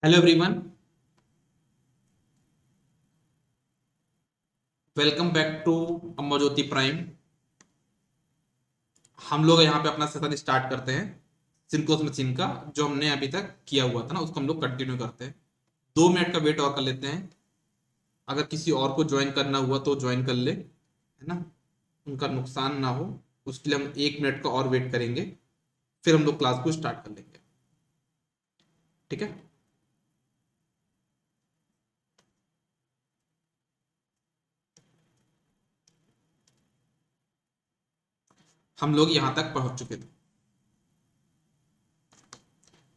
Hello everyone, welcome back to Amber Jyoti prime. हम लोग यहाँ पे अपना सेशन स्टार्ट करते हैं सिंक्रोस मशीन का। जो हमने अभी तक किया हुआ था ना, उसको हम लोग कंटिन्यू करते हैं। 2 मिनट का वेट और कर लेते हैं। अगर किसी और को ज्वाइन करना हुआ तो ज्वाइन कर ले, है ना, उनका नुकसान ना हो। उसके लिए हम 1 मिनट का और वेट करेंगे, फिर हम लोग क्लास को स्टार्ट कर लेंगे। ठीक है। हम लोग यहाँ तक पहुंच चुके थे।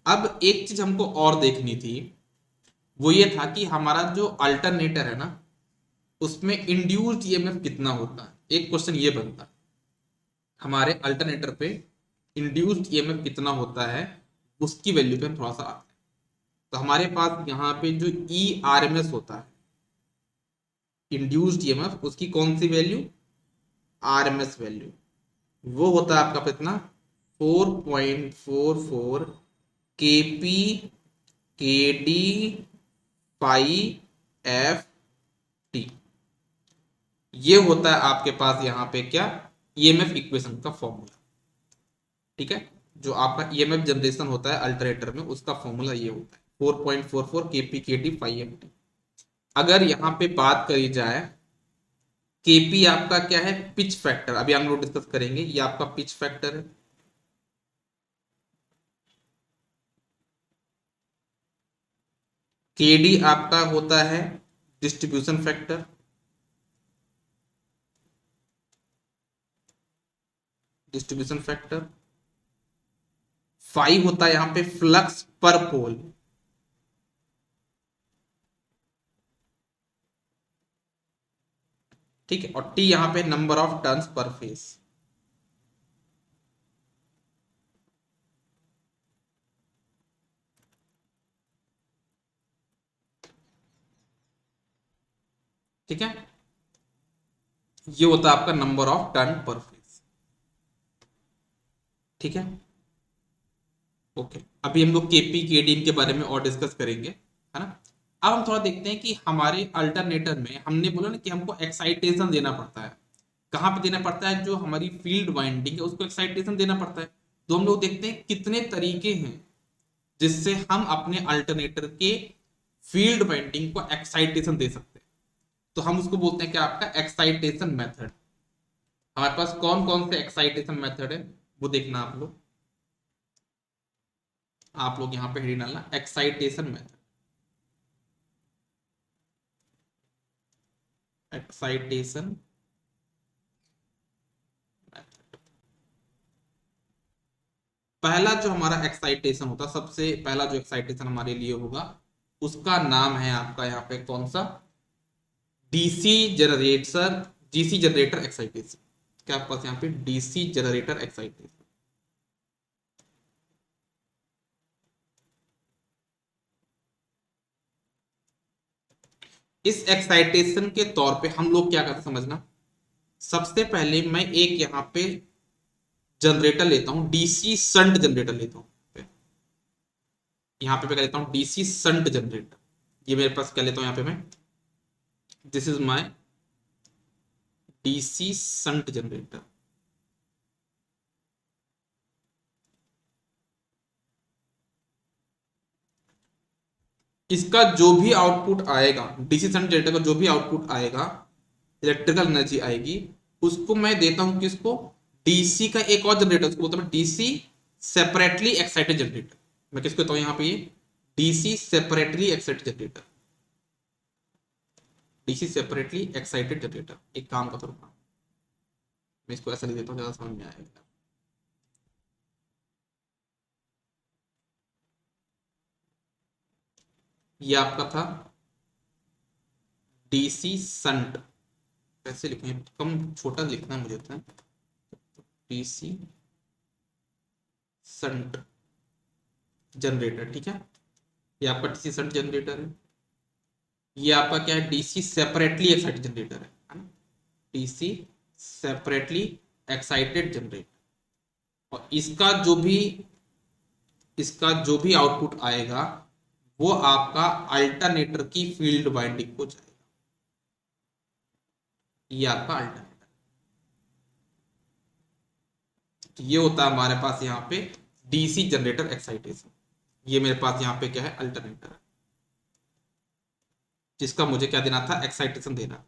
अब एक चीज हमको और देखनी थी, वो ये था कि हमारा जो अल्टरनेटर है ना, उसमें इंड्यूस्ड ईएमएफ कितना होता है। एक क्वेश्चन ये बनता है हमारे अल्टरनेटर पे, इंड्यूस्ड ईएमएफ कितना होता है, उसकी वैल्यू पे हम थोड़ा सा आते हैं। तो हमारे पास यहाँ पे जो ई आर एम एस होता है, इंड्यूस्ड ईएमएफ, उसकी कौन सी value, R M S value, वो होता है आपका कितना, 4.44 के पी के डी पाई एफ टी। ये होता है आपके पास यहाँ पे क्या, ईएमएफ इक्वेशन का फॉर्मूला। ठीक है। जो आपका ईएमएफ जनरेशन होता है अल्टरनेटर में, उसका फॉर्मूला ये होता है 4.44 केपी के डी फाइव एम टी। अगर यहाँ पे बात करी जाए, केपी आपका क्या है, पिच फैक्टर, अभी हम लोग डिस्कस करेंगे, ये आपका पिच फैक्टर है। केडी आपका होता है डिस्ट्रीब्यूशन फैक्टर। डिस्ट्रीब्यूशन फैक्टर 5 होता है यहाँ पे फ्लक्स पर पोल। ठीक है। और टी यहाँ पे number of turns per face. ठीक है। ये होता है आपका नंबर ऑफ टर्न पर फेस। ठीक है। ओके। अभी हम लोग केपी केडी के बारे में और डिस्कस करेंगे, है ना। अब हम थोड़ा देखते हैं कि हमारे अल्टरनेटर में हमने बोला ना कि हमको एक्साइटेशन देना पड़ता है। कहाँ पे देना पड़ता है, जो हमारी फील्ड वाइंडिंग है उसको एक्साइटेशन देना पड़ता है। तो हम लोग देखते हैं कितने तरीके हैं जिससे हम अपने अल्टरनेटर के फील्ड वाइंडिंग को एक्साइटेशन दे सकते हैं। तो हम उसको बोलते हैं क्या, आपका एक्साइटेशन मेथड। हमारे पास कौन कौन से एक्साइटेशन मेथड है, वो देखना आप लोग। यहाँ पे हेडिंग डालना एक्साइटेशन मेथड। एक्साइटेशन, पहला जो हमारा एक्साइटेशन होता है, सबसे पहला जो एक्साइटेशन हमारे लिए होगा, उसका नाम है आपका यहाँ पे कौन सा, DC generator. DC generator excitation. क्या आपके पास यहाँ पे डीसी जनरेटर एक्साइटेशन। इस एक्साइटेशन के तौर पे हम लोग क्या करते हैं समझना। सबसे पहले मैं एक यहाँ पे जनरेटर लेता हूँ, डीसी संट जनरेटर लेता हूँ। यहाँ पे मैं क्या लेता हूँ, डीसी संट जनरेटर। ये मेरे पास क्या लेता हूँ यहाँ पे मैं, this is my DC shunt generator. इसका जो भी आउटपुट आएगा, डीसी संट जनरेटर का जो भी आउटपुट आएगा, इलेक्ट्रिकल एनर्जी आएगी, उसको मैं देता हूं किसको, डीसी का एक और जनरेटर, उसको बोलता हूं डीसी सेपरेटली एक्साइटेड जनरेटर। मैं किसको कहता हूं यहाँ पे, ये DC separately excited generator. DC separately excited generator. एक काम का थोड़ा, मैं इसको ऐसा लिख देता हूँ, ज्यादा समझ में आएगा। ये आपका था डीसी संट। कैसे लिखें, कम छोटा लिखना है मुझे था, डीसी संट जनरेटर। ठीक है। ये आपका डीसी संट जनरेटर है। ये आपका क्या है, डीसी सेपरेटली एक्साइटेड जनरेटर है ना। DC separately excited generator. और इसका जो भी आउटपुट आएगा, वो आपका अल्टरनेटर की फील्ड वाइंडिंग को जाएगा। ये आपका अल्टरनेटर, तो ये होता है हमारे पास यहाँ पे डीसी जनरेटर एक्साइटेशन। ये मेरे पास यहाँ पे क्या है, अल्टरनेटर है, जिसका मुझे क्या देना था, एक्साइटेशन देना।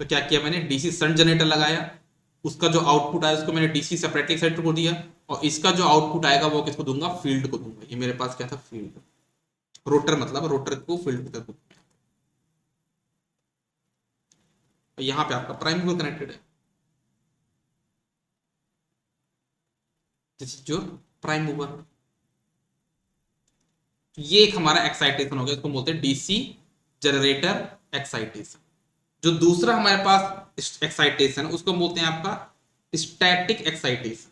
तो क्या किया मैंने, डीसी शंट जनरेटर लगाया, उसका जो आउटपुट आया उसको मैंने डीसी सेपरेटली एक्साइटर को दिया, और इसका जो आउटपुट आएगा वो किसको दूंगा, फील्ड को दूंगा। ये मेरे पास क्या था, फील्ड, रोटर, मतलब रोटर को फील्ड को दूंगा। यहाँ पे आपका प्राइम मूवर कनेक्टेड है, this is your prime mover. ये एक हमारा एक्साइटेशन हो गया, इसको बोलते हैं डीसी जनरेटर एक्साइटेशन। जो दूसरा हमारे पास एक्साइटेशन है उसको बोलते हैं आपका स्टैटिक एक्साइटेशन।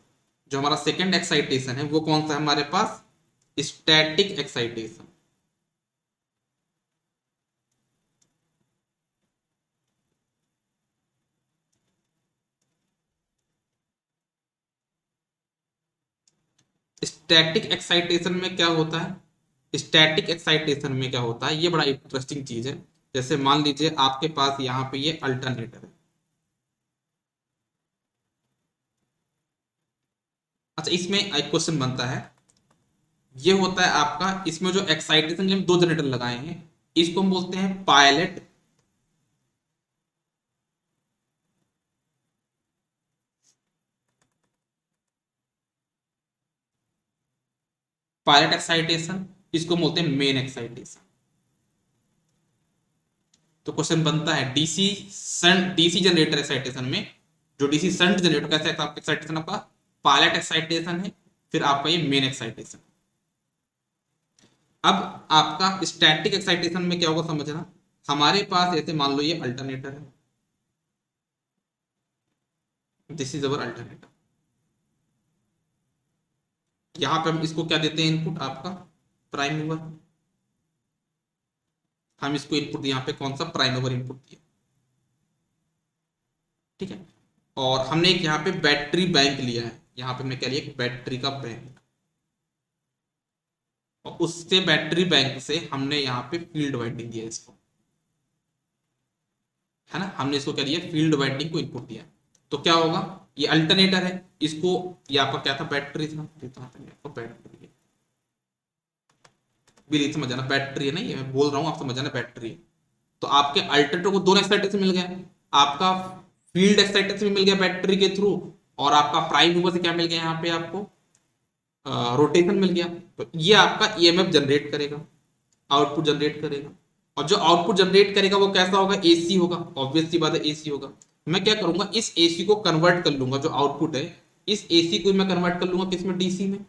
जो हमारा सेकंड एक्साइटेशन है वो कौन सा है हमारे पास, स्टैटिक एक्साइटेशन। स्टैटिक एक्साइटेशन में क्या होता है, स्टैटिक एक्साइटेशन में क्या होता है, ये बड़ा इंटरेस्टिंग चीज है। जैसे मान लीजिए आपके पास यहाँ पे ये अल्टरनेटर है। अच्छा, इसमें एक क्वेश्चन बनता है, ये होता है आपका, इसमें जो एक्साइटेशन हम दो जनरेटर लगाए हैं इसको हम बोलते हैं पायलट, पायलट एक्साइटेशन, इसको बोलते हैं मेन एक्साइटेशन। तो क्वेश्चन बनता है DC shunt, DC generator excitation में जो डीसी शंट जनरेटर कैसा एक्साइटेशन आपका पायलट एक्साइटेशन है, फिर आपका ये मेन एक्साइटेशन। अब आपका स्टैटिक एक्साइटेशन में क्या होगा समझना, हमारे पास ऐसे मान लो ये अल्टरनेटर है, दिस इज अवर अल्टरनेटर। यहां पे हम इसको क्या देते हैं, इनपुट आपका प्राइम मूवर। हम इसको इनपुट यहाँ पे कौन सा, प्राइम मूवर इनपुट दिया, ठीक है। और हमने एक यहाँ पे बैटरी बैंक लिया है, यहाँ पे हमने क्या लिया, एक बैटरी का बैंक, और उससे बैटरी बैंक से हमने यहाँ पे फील्ड वाइंडिंग दिया इसको, है ना। हमने इसको क्या दिया, फील्ड वाइंडिंग को इनपुट दिया। तो क्या होगा, ये अल्टरनेटर है, इसको, ये आपका क्या था, बैटरी था, आपको बैटरी भी समझ आना, बैटरी है नहीं, मैं बोल रहा हूँ आप समझ आना, बैटरी है। तो आपके अल्टरनेटर को दोनों एक्साइटेशन मिल गया, आपका फील्ड एक्साइटेशन भी मिल गया बैटरी के थ्रू, और आपका प्राइम मूवर से क्या मिल गया, यहाँ पे आपको रोटेशन मिल गया। तो ये आपका ईएमएफ जनरेट करेगा, आउटपुट जनरेट करेगा, और जो आउटपुट जनरेट करेगा वो कैसा होगा, एसी होगा, ऑब्वियस सी बात है एसी होगा। मैं क्या करूंगा, इस एसी को कन्वर्ट कर लूंगा, जो आउटपुट है इस एसी को मैं कन्वर्ट कर लूंगा किसमें, डीसी में।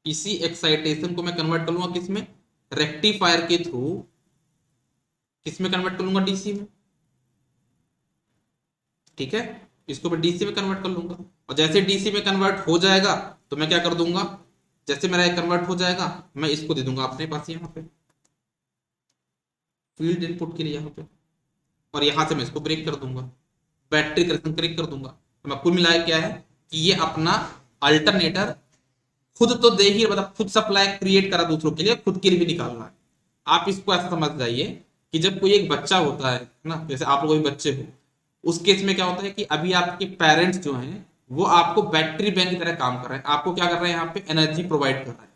इसी एक्साइटेशन को मैं कन्वर्ट कर लूंगा किसमें, रेक्टिफायर के थ्रू किसमें कन्वर्ट कर लूंगा, डीसी में, ठीक है। इसको मैं डीसी में कन्वर्ट कर लूंगा, और जैसे डीसी में कन्वर्ट हो जाएगा तो मैं क्या कर दूंगा, जैसे मेरा कन्वर्ट हो जाएगा मैं इसको दे दूंगा अपने पास यहाँ पे फील्ड इनपुट के लिए यहाँ पे, और यहाँ से मैं इसको ब्रेक कर दूंगा, बैटरी करेक्शन ब्रेक कर दूंगा। तो मैं कुल मिलाया क्या है कि ये अपना अल्टरनेटर खुद तो दे ही, मतलब खुद सप्लाई क्रिएट करा दूसरों के लिए, खुद के लिए भी निकाल रहा है। आप इसको ऐसा समझ जाइए कि जब कोई एक बच्चा होता है ना, जैसे आप लोग भी बच्चे हो, उस केस में क्या होता है कि अभी आपके पेरेंट्स जो हैं वो आपको बैटरी बैंक की तरह काम कर रहे हैं, आपको क्या कर रहे हैं, यहाँ पे एनर्जी प्रोवाइड कर रहे हैं,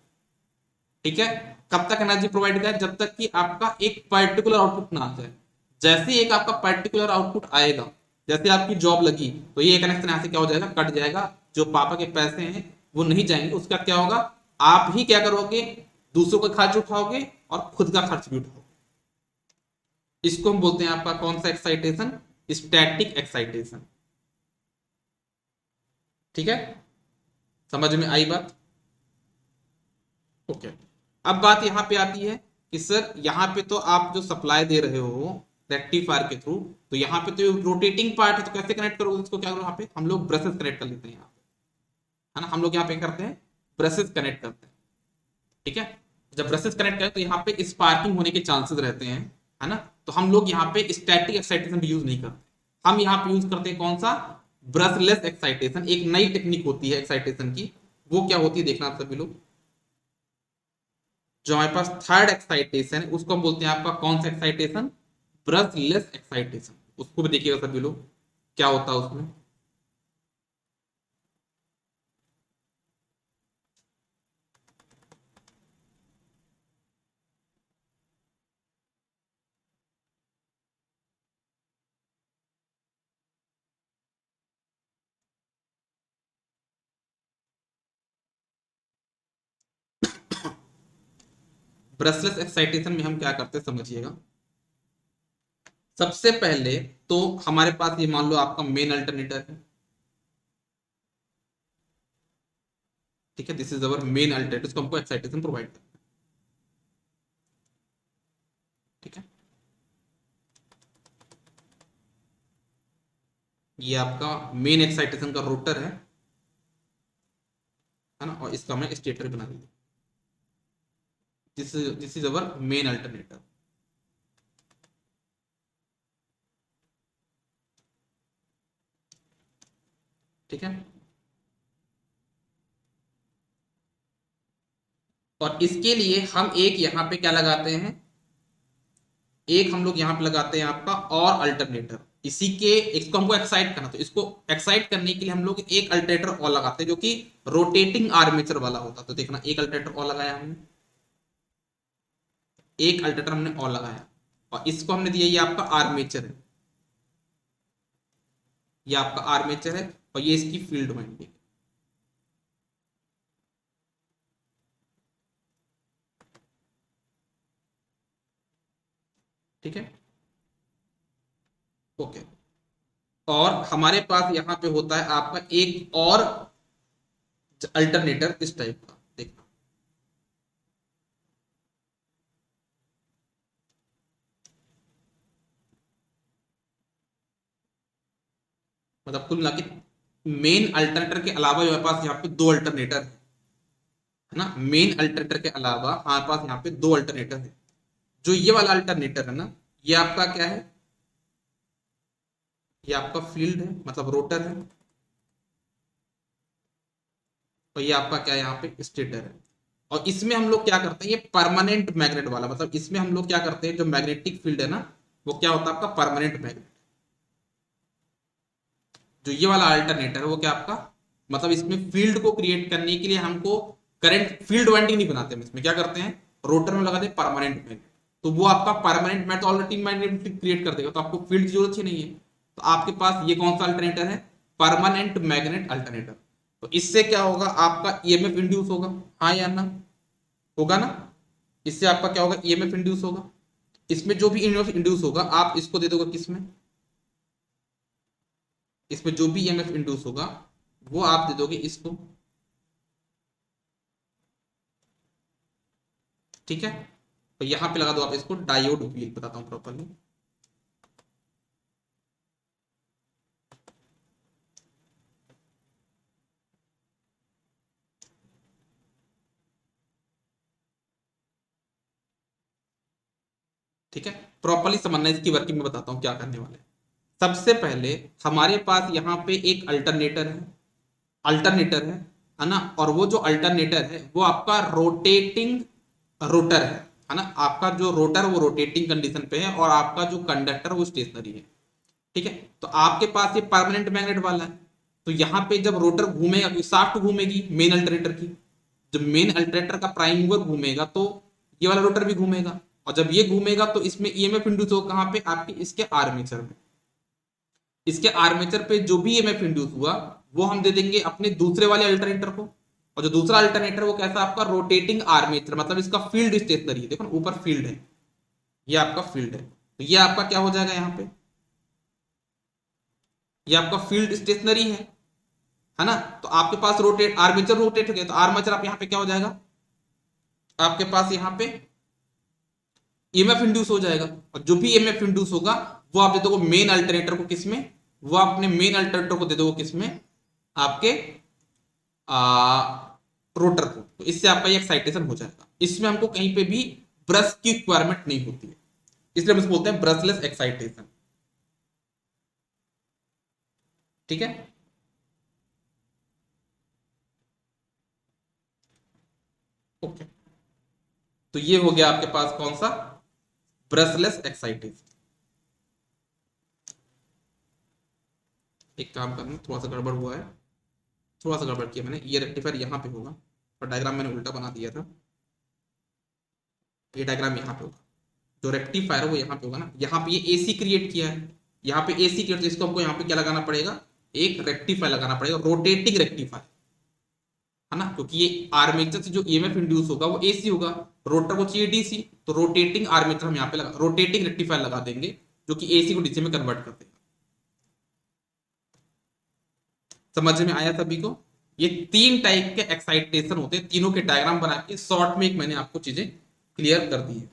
ठीक है। कब तक एनर्जी प्रोवाइड करें, जब तक कि आपका एक पर्टिकुलर आउटपुट ना आ जाए। जैसे एक आपका पर्टिकुलर आउटपुट आएगा, जैसे आपकी जॉब लगी तो ये कनेक्शन यहाँ से क्या हो जाएगा, कट जाएगा, जो पापा के पैसे हैं वो नहीं जाएंगे, उसका क्या होगा, आप ही क्या करोगे, दूसरों का खर्च उठाओगे और खुद का खर्च भी उठाओगे। इसको हम बोलते हैं आपका कौन सा एक्साइटेशन, स्टैटिक एक्साइटेशन, ठीक है। समझ में आई बात, ओके। अब बात यहां पे आती है कि सर यहाँ पे तो आप जो सप्लाई दे रहे हो रेक्टिफायर के थ्रू, तो यहाँ पे तो रोटेटिंग पार्ट है, तो कैसे कनेक्ट करोगे इसको, क्या करो, यहाँ पे हम लोग ब्रशेस कनेक्ट कर लेते हैं यहाँ पे, है ना। हम लोग यहाँ पे करते हैं ब्रशेस कनेक्ट करते हैं, ठीक है। जब ब्रशेस कनेक्ट करें तो यहाँ पे स्पार्किंग होने के चांसेस रहते हैं, है ना। तो हम लोग यहाँ पे स्टैटिक एक्साइटेशन भी यूज नहीं करते, हम यहाँ पे यूज करते हैं कौन सा, ब्रशलेस एक्साइटेशन। एक नई टेक्निक होती है एक्साइटेशन की, वो क्या होती है देखना आप सभी लोग। जो हमारे पास थर्ड एक्साइटेशन है उसको हम बोलते हैं आपका कौन सा एक्साइटेशन, ब्रशलेस एक्साइटेशन। उसको भी देखिएगा सभी लोग क्या होता है उसमें। ब्रशलेस एक्साइटेशन में हम क्या करते हैं समझिएगा। सबसे पहले तो हमारे पास ये मान लो आपका मेन अल्टरनेटर है, ठीक है, this is our main alternator, इसको हमको एक्साइटेशन प्रोवाइड करना है, ठीक है। ये आपका मेन एक्साइटेशन का रोटर है ना, और इसका मैं स्टेटर बना दिया। This is our main alternator, ठीक है। और इसके लिए हम एक यहाँ पे क्या लगाते हैं, एक हम लोग यहाँ पे लगाते हैं आपका और अल्टरनेटर, इसी के इसको हमको एक्साइट करना, तो इसको एक्साइट करने के लिए हम लोग एक अल्टरनेटर और लगाते हैं जो कि रोटेटिंग आर्मेचर वाला होता है। तो देखना एक अल्टरनेटर और लगाया हमने, एक अल्टरनेटर हमने और लगाया, और इसको हमने दिया ये आपका आर्मेचर है, ये आपका आर्मेचर है, और ये इसकी फील्ड वाइंडिंग, ठीक है, ओके। और हमारे पास यहाँ पे होता है आपका एक और अल्टरनेटर इस टाइप का, देखना, मतलब कुल मिला के मेन अल्टरनेटर के अलावा हमारे पास यहाँ पे दो अल्टरनेटर है ना, मेन अल्टरनेटर के अलावा हमारे पास यहाँ पे दो अल्टरनेटर है। जो ये वाला अल्टरनेटर है ना, ये आपका क्या है, ये आपका फील्ड है, मतलब रोटर है, और ये आपका क्या है यहाँ पे स्टेटर है। और इसमें हम लोग क्या करते हैं, ये परमानेंट मैग्नेट वाला, मतलब इसमें हम लोग क्या करते हैं, जो मैग्नेटिक फील्ड है ना, वो क्या होता है आपका परमानेंट मैग्नेट। जो ये वाला अल्टरनेटर है वो क्या आपका, मतलब इसमें फील्ड को क्रिएट करने के लिए हमको करंट फील्ड वाइंडिंग नहीं बनाते, हम इसमें क्या करते हैं, रोटर में लगाते हैं परमानेंट मैग्नेट। तो वो आपका permanent magnet already magnet create कर देगा, तो आपको फील्ड की जरूरत ही नहीं है। तो आपके पास ये कौन सा अल्टरनेटर है, परमानेंट मैग्नेट अल्टरनेटर। तो इससे क्या होगा, आपका ईएमएफ इंड्यूस होगा, हाँ या ना, होगा ना। इससे आपका क्या होगा, ईएमएफ इंड्यूस होगा। इसमें जो भी ईएमएफ इंड्यूस होगा आप इसको दे दोगे किसमें, इसमें जो भी ईएमएफ इंड्यूस होगा वो आप दे दोगे इसको, ठीक है। तो यहां पे लगा दो आप इसको डायोड व्हील, बताता हूं प्रॉपरली। ठीक है, प्रॉपरली समझना, इसकी वर्किंग में बताता हूं क्या करने वाले हैं। सबसे पहले हमारे पास यहाँ पे एक अल्टरनेटर है, है ना, और वो जो अल्टरनेटर है वो आपका रोटेटिंग रोटर है ना, आपका जो रोटर वो रोटेटिंग कंडीशन पे है, और आपका जो कंडक्टर वो स्टेशनरी है, ठीक है। तो आपके पास ये परमानेंट मैग्नेट वाला है, तो यहाँ पे जब रोटर घूमेगा, शाफ्ट घूमेगी मेन अल्टरनेटर की, जब मेन अल्टरनेटर का प्राइम मूवर घूमेगा तो ये वाला रोटर भी घूमेगा, और जब ये घूमेगा तो इसमें ईएमएफ इंड्यूस होगा कहाँ पे, आपके इसके आर्मेचर में। इसके आर्मेचर पे जो भी ईएमएफ इंड्यूस हुआ वो हम दे देंगे अपने दूसरे वाले अल्टरनेटर को। और जो दूसरा अल्टरनेटर वो कैसा, आपका रोटेटिंग आर्मेचर, मतलब इसका फील्ड स्टेशनरी है, देखो ना ऊपर फील्ड है, ये आपका फील्ड है, तो ये आपका क्या हो जाएगा यहाँ पे, ये आपका फील्ड स्टेशनरी है ना। तो आपके पास रोटेट आर्मेचर रोटेट हो गया, तो आर्मेचर आप यहाँ पे क्या हो जाएगा, आपके पास यहाँ पे ईएमएफ इंड्यूस हो जाएगा, और जो भी ईएमएफ इंड्यूस होगा वो आप दे दोगे मेन अल्टरनेटर को, किसमें, वो अपने मेन अल्टरनेटर को दे दोगे किसमें, आपके रोटर को। तो इससे आपका ये एक्साइटेशन हो जाएगा, इसमें हमको कहीं पे भी ब्रश की रिक्वायरमेंट नहीं होती है, इसलिए हम इसको बोलते हैं ब्रशलेस एक्साइटेशन, ठीक है। ओके, तो ये हो गया आपके पास कौन सा, ब्रशलेस एक्साइटेशन। एक काम करना, थोड़ा सा गड़बड़ हुआ है, थोड़ा सा गड़बड़ किया मैंने, ये रेक्टिफायर यहाँ पे होगा और डायग्राम मैंने उल्टा बना दिया था, ये डायग्राम यहाँ पे होगा, जो रेक्टिफायर है वो यहाँ पे होगा ना, यहाँ पे ये एसी क्रिएट किया है, यहाँ पे एसी क्रिएट, तो इसको हमको यहाँ पे क्या लगाना पड़ेगा, एक रेक्टिफायर लगाना पड़ेगा, रोटेटिंग रेक्टिफायर, है ना, क्योंकि ये आर्मेचर से जो ईएमएफ इंड्यूस होगा वो एसी होगा, रोटर को चाहिए डीसी, तो रोटेटिंग आर्मेचर हम यहाँ पे लगा, रोटेटिंग रेक्टिफायर लगा देंगे जो कि एसी को डीसी में कन्वर्ट कर देगा। समझ में आया सभी को? ये तीन टाइप के एक्साइटेशन होते हैं, तीनों के डायग्राम बना के शॉर्ट में एक मैंने आपको चीजें क्लियर कर दी है।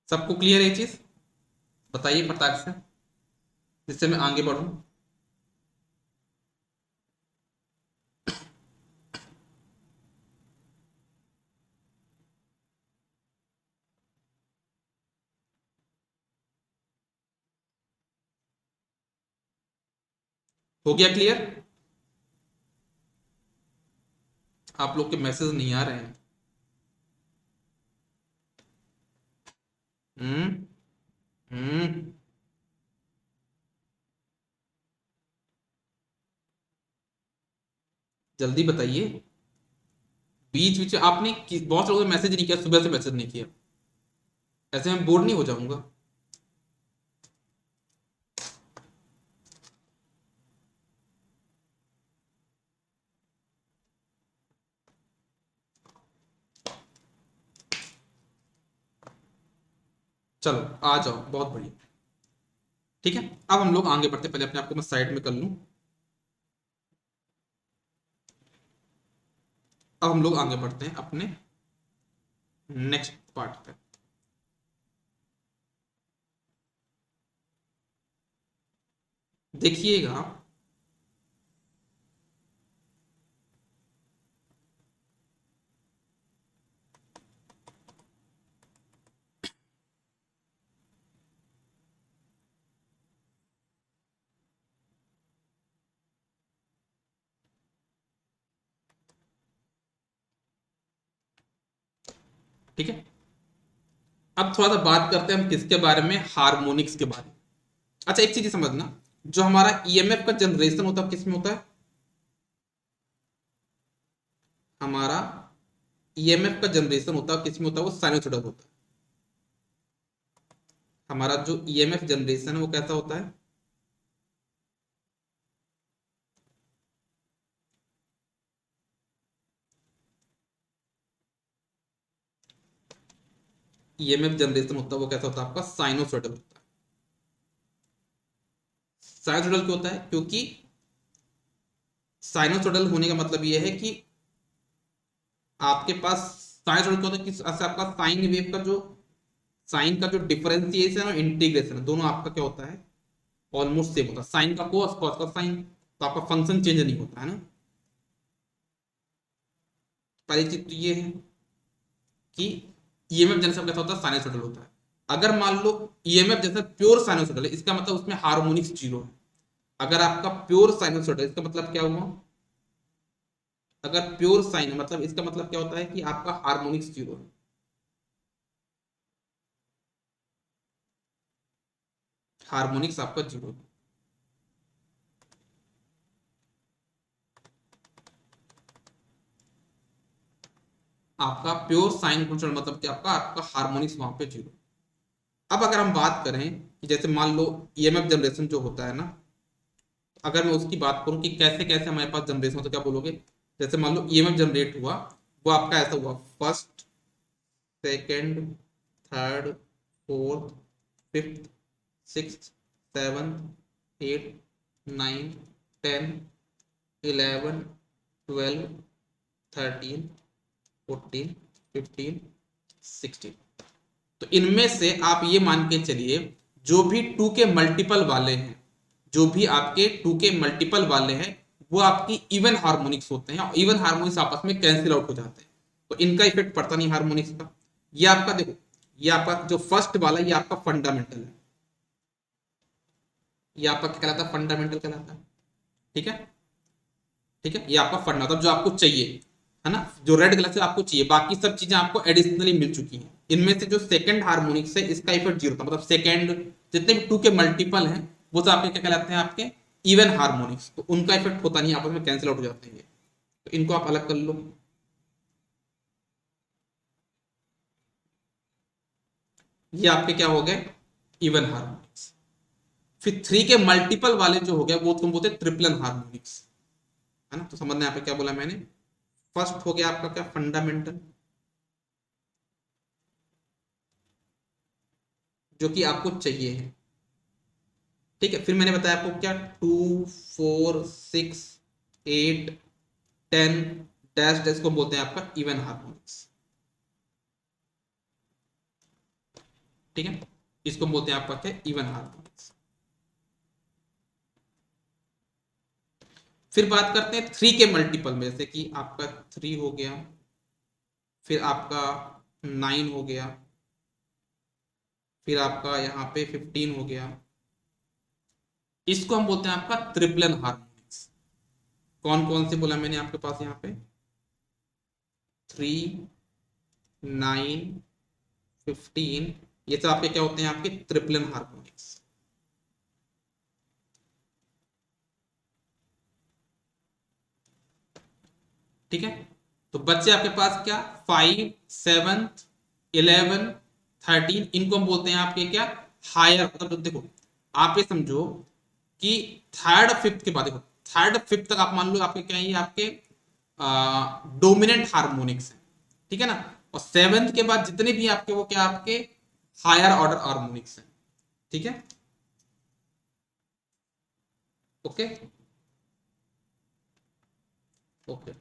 सबको क्लियर है ये चीज? बताइए फटाक से, जिससे मैं आगे बढ़ूं। हो गया क्लियर? आप लोग के मैसेज नहीं आ रहे हैं। हम्म। हम्म। जल्दी बताइए। बीच बीच में आपने बहुत लोगों ने मैसेज नहीं किया, सुबह से मैसेज नहीं किया, ऐसे मैं बोर नहीं हो जाऊंगा? चलो आ जाओ, बहुत बढ़िया। ठीक है, अब हम लोग आगे बढ़ते, पहले अपने आप को मैं साइड में कर लूं। अब हम लोग आगे बढ़ते हैं अपने नेक्स्ट पार्ट पे। देखिएगा, ठीक है, अब थोड़ा सा बात करते हैं हम किसके बारे में, हार्मोनिक्स के बारे में। अच्छा एक चीज समझना, जो हमारा ईएमएफ का जनरेशन होता है किस में होता है, हमारा ईएमएफ का जनरेशन होता है किस में होता है, वो साइनसोइडल होता है। हमारा जो ईएमएफ जनरेशन है वो कैसा होता है, ईएमएफ जनरेशन होता है वो कैसा होता है आपका, साइनोसॉइडल होता है। साइनोसॉइडल क्यों होता है, क्योंकि साइनोसॉइडल होने का मतलब ये है कि आपके पास साइनसॉइडल क्या होता है कि ऐसे आपका साइन वेव का जो, साइन का जो डिफरेंशिएशन और इंटीग्रेशन है दोनों आपका क्या होता है, ऑलमोस्ट सेम होता है, साइन का कोस कॉस का साइन, तो आपका फंक्शन चेंज नहीं होता है ना। पहली चीज तो ये है कि ईएमएफ जनरेशन कैसा होता है, साइनसॉइडल होता है। अगर मान लो ईएमएफ जैसा प्योर साइनसॉइडल है, इसका मतलब उसमें हार्मोनिक्स जीरो है। अगर आपका प्योर साइनसॉइडल, इसका मतलब क्या हुआ, अगर प्योर साइन मतलब इसका मतलब क्या होता है कि आपका हार्मोनिक्स जीरो है, हार्मोनिक्स आपका जीरो है। आपका प्योर साइन मतलब कि आपका आपका हार्मोनिक्स वहां पे जीरो। अब अगर हम बात करें कि जैसे मान लो ईएमएफ जनरेशन जो होता है ना, अगर मैं उसकी बात करूं कि कैसे कैसे हमारे पास जनरेशन होता है, क्या बोलोगे? जैसे मान लो ईएमएफ जनरेट हुआ, वो आपका ऐसा हुआ, first, second, third, fourth, fifth, sixth, seventh, eight, nine, 10, 11, 12, 13, 14, 15, 16। तो इनमें से आप ये मान के चलिए, जो भी टू के मल्टीपल वाले हैं, जो भी आपके टू के मल्टीपल वाले हैं, वो आपकी इवन हार्मोनिक्स होते हैं, और इवन हार्मोनिक्स आपस में कैंसिल आउट हो जाते हैं, तो इनका इफेक्ट पड़ता नहीं हार्मोनिक्स का। ये आपका देखो, ये आपका जो फर्स्ट वाला ये आपका फंडामेंटल है, ये आपका क्या कहलाता है, फंडामेंटल कहलाता है। ठीक है, ठीक है, ये आपका फंड मतलब जो आपको चाहिए, है ना, जो रेड कलर से आपको चाहिए, बाकी सब चीजें आपको एडिशनली मिल चुकी हैं। इनमें से जो सेकंड हार्मोनिक्स है इसका इफेक्ट जीरो था, मतलब सेकंड जितने भी टू के मल्टीपल हैं वो सब आपके क्या कहलाते हैं, आपके इवन हार्मोनिक्स, तो उनका इफेक्ट होता नहीं, आपस में कैंसिल आउट हो जाते हैं, तो इनको आप अलग कर लो। ये आपके क्या हो गए, इवन हार्मोनिक्स। फिर थ्री के मल्टीपल वाले जो हो गए वो तुम बोलते ट्रिपलन हार्मोनिक्स, है ना। तो समझना यहाँ पे क्या बोला मैंने, फर्स्ट हो गया आपका क्या, फंडामेंटल, जो कि आपको चाहिए है। ठीक है, फिर मैंने बताया आपको क्या, 2 4 6 8 10 डैश डैश को बोलते हैं आपका इवन हार्मोनिक्स। ठीक है, इसको बोलते हैं आपका क्या, इवन हार्मोनिक्स। फिर बात करते हैं थ्री के मल्टीपल में, जैसे कि आपका 3 हो गया, फिर आपका 9 हो गया, फिर आपका यहाँ पे 15 हो गया, इसको हम बोलते हैं आपका ट्रिपलन हार्मोनिक्स। कौन कौन से बोला मैंने आपके पास यहाँ पे, 3 9 15, ये सब आपके क्या होते हैं, आपके ट्रिपलन हार्मोनिक्स। ठीक है, तो बच्चे आपके पास क्या, 5 7 11 13, इनको हम बोलते हैं आपके क्या, हायर, मतलब देखो आप ये समझो कि थर्ड फिफ्थ के बाद, देखो थर्ड फिफ्थ तक आप मान लो आपके क्या है, ये आपके डोमिनेंट हार्मोनिक्स है। ठीक है ना, और सेवेंथ के बाद जितने भी आपके वो क्या, आपके हायर ऑर्डर हार्मोनिक्स है। ठीक है, ओके, ओके,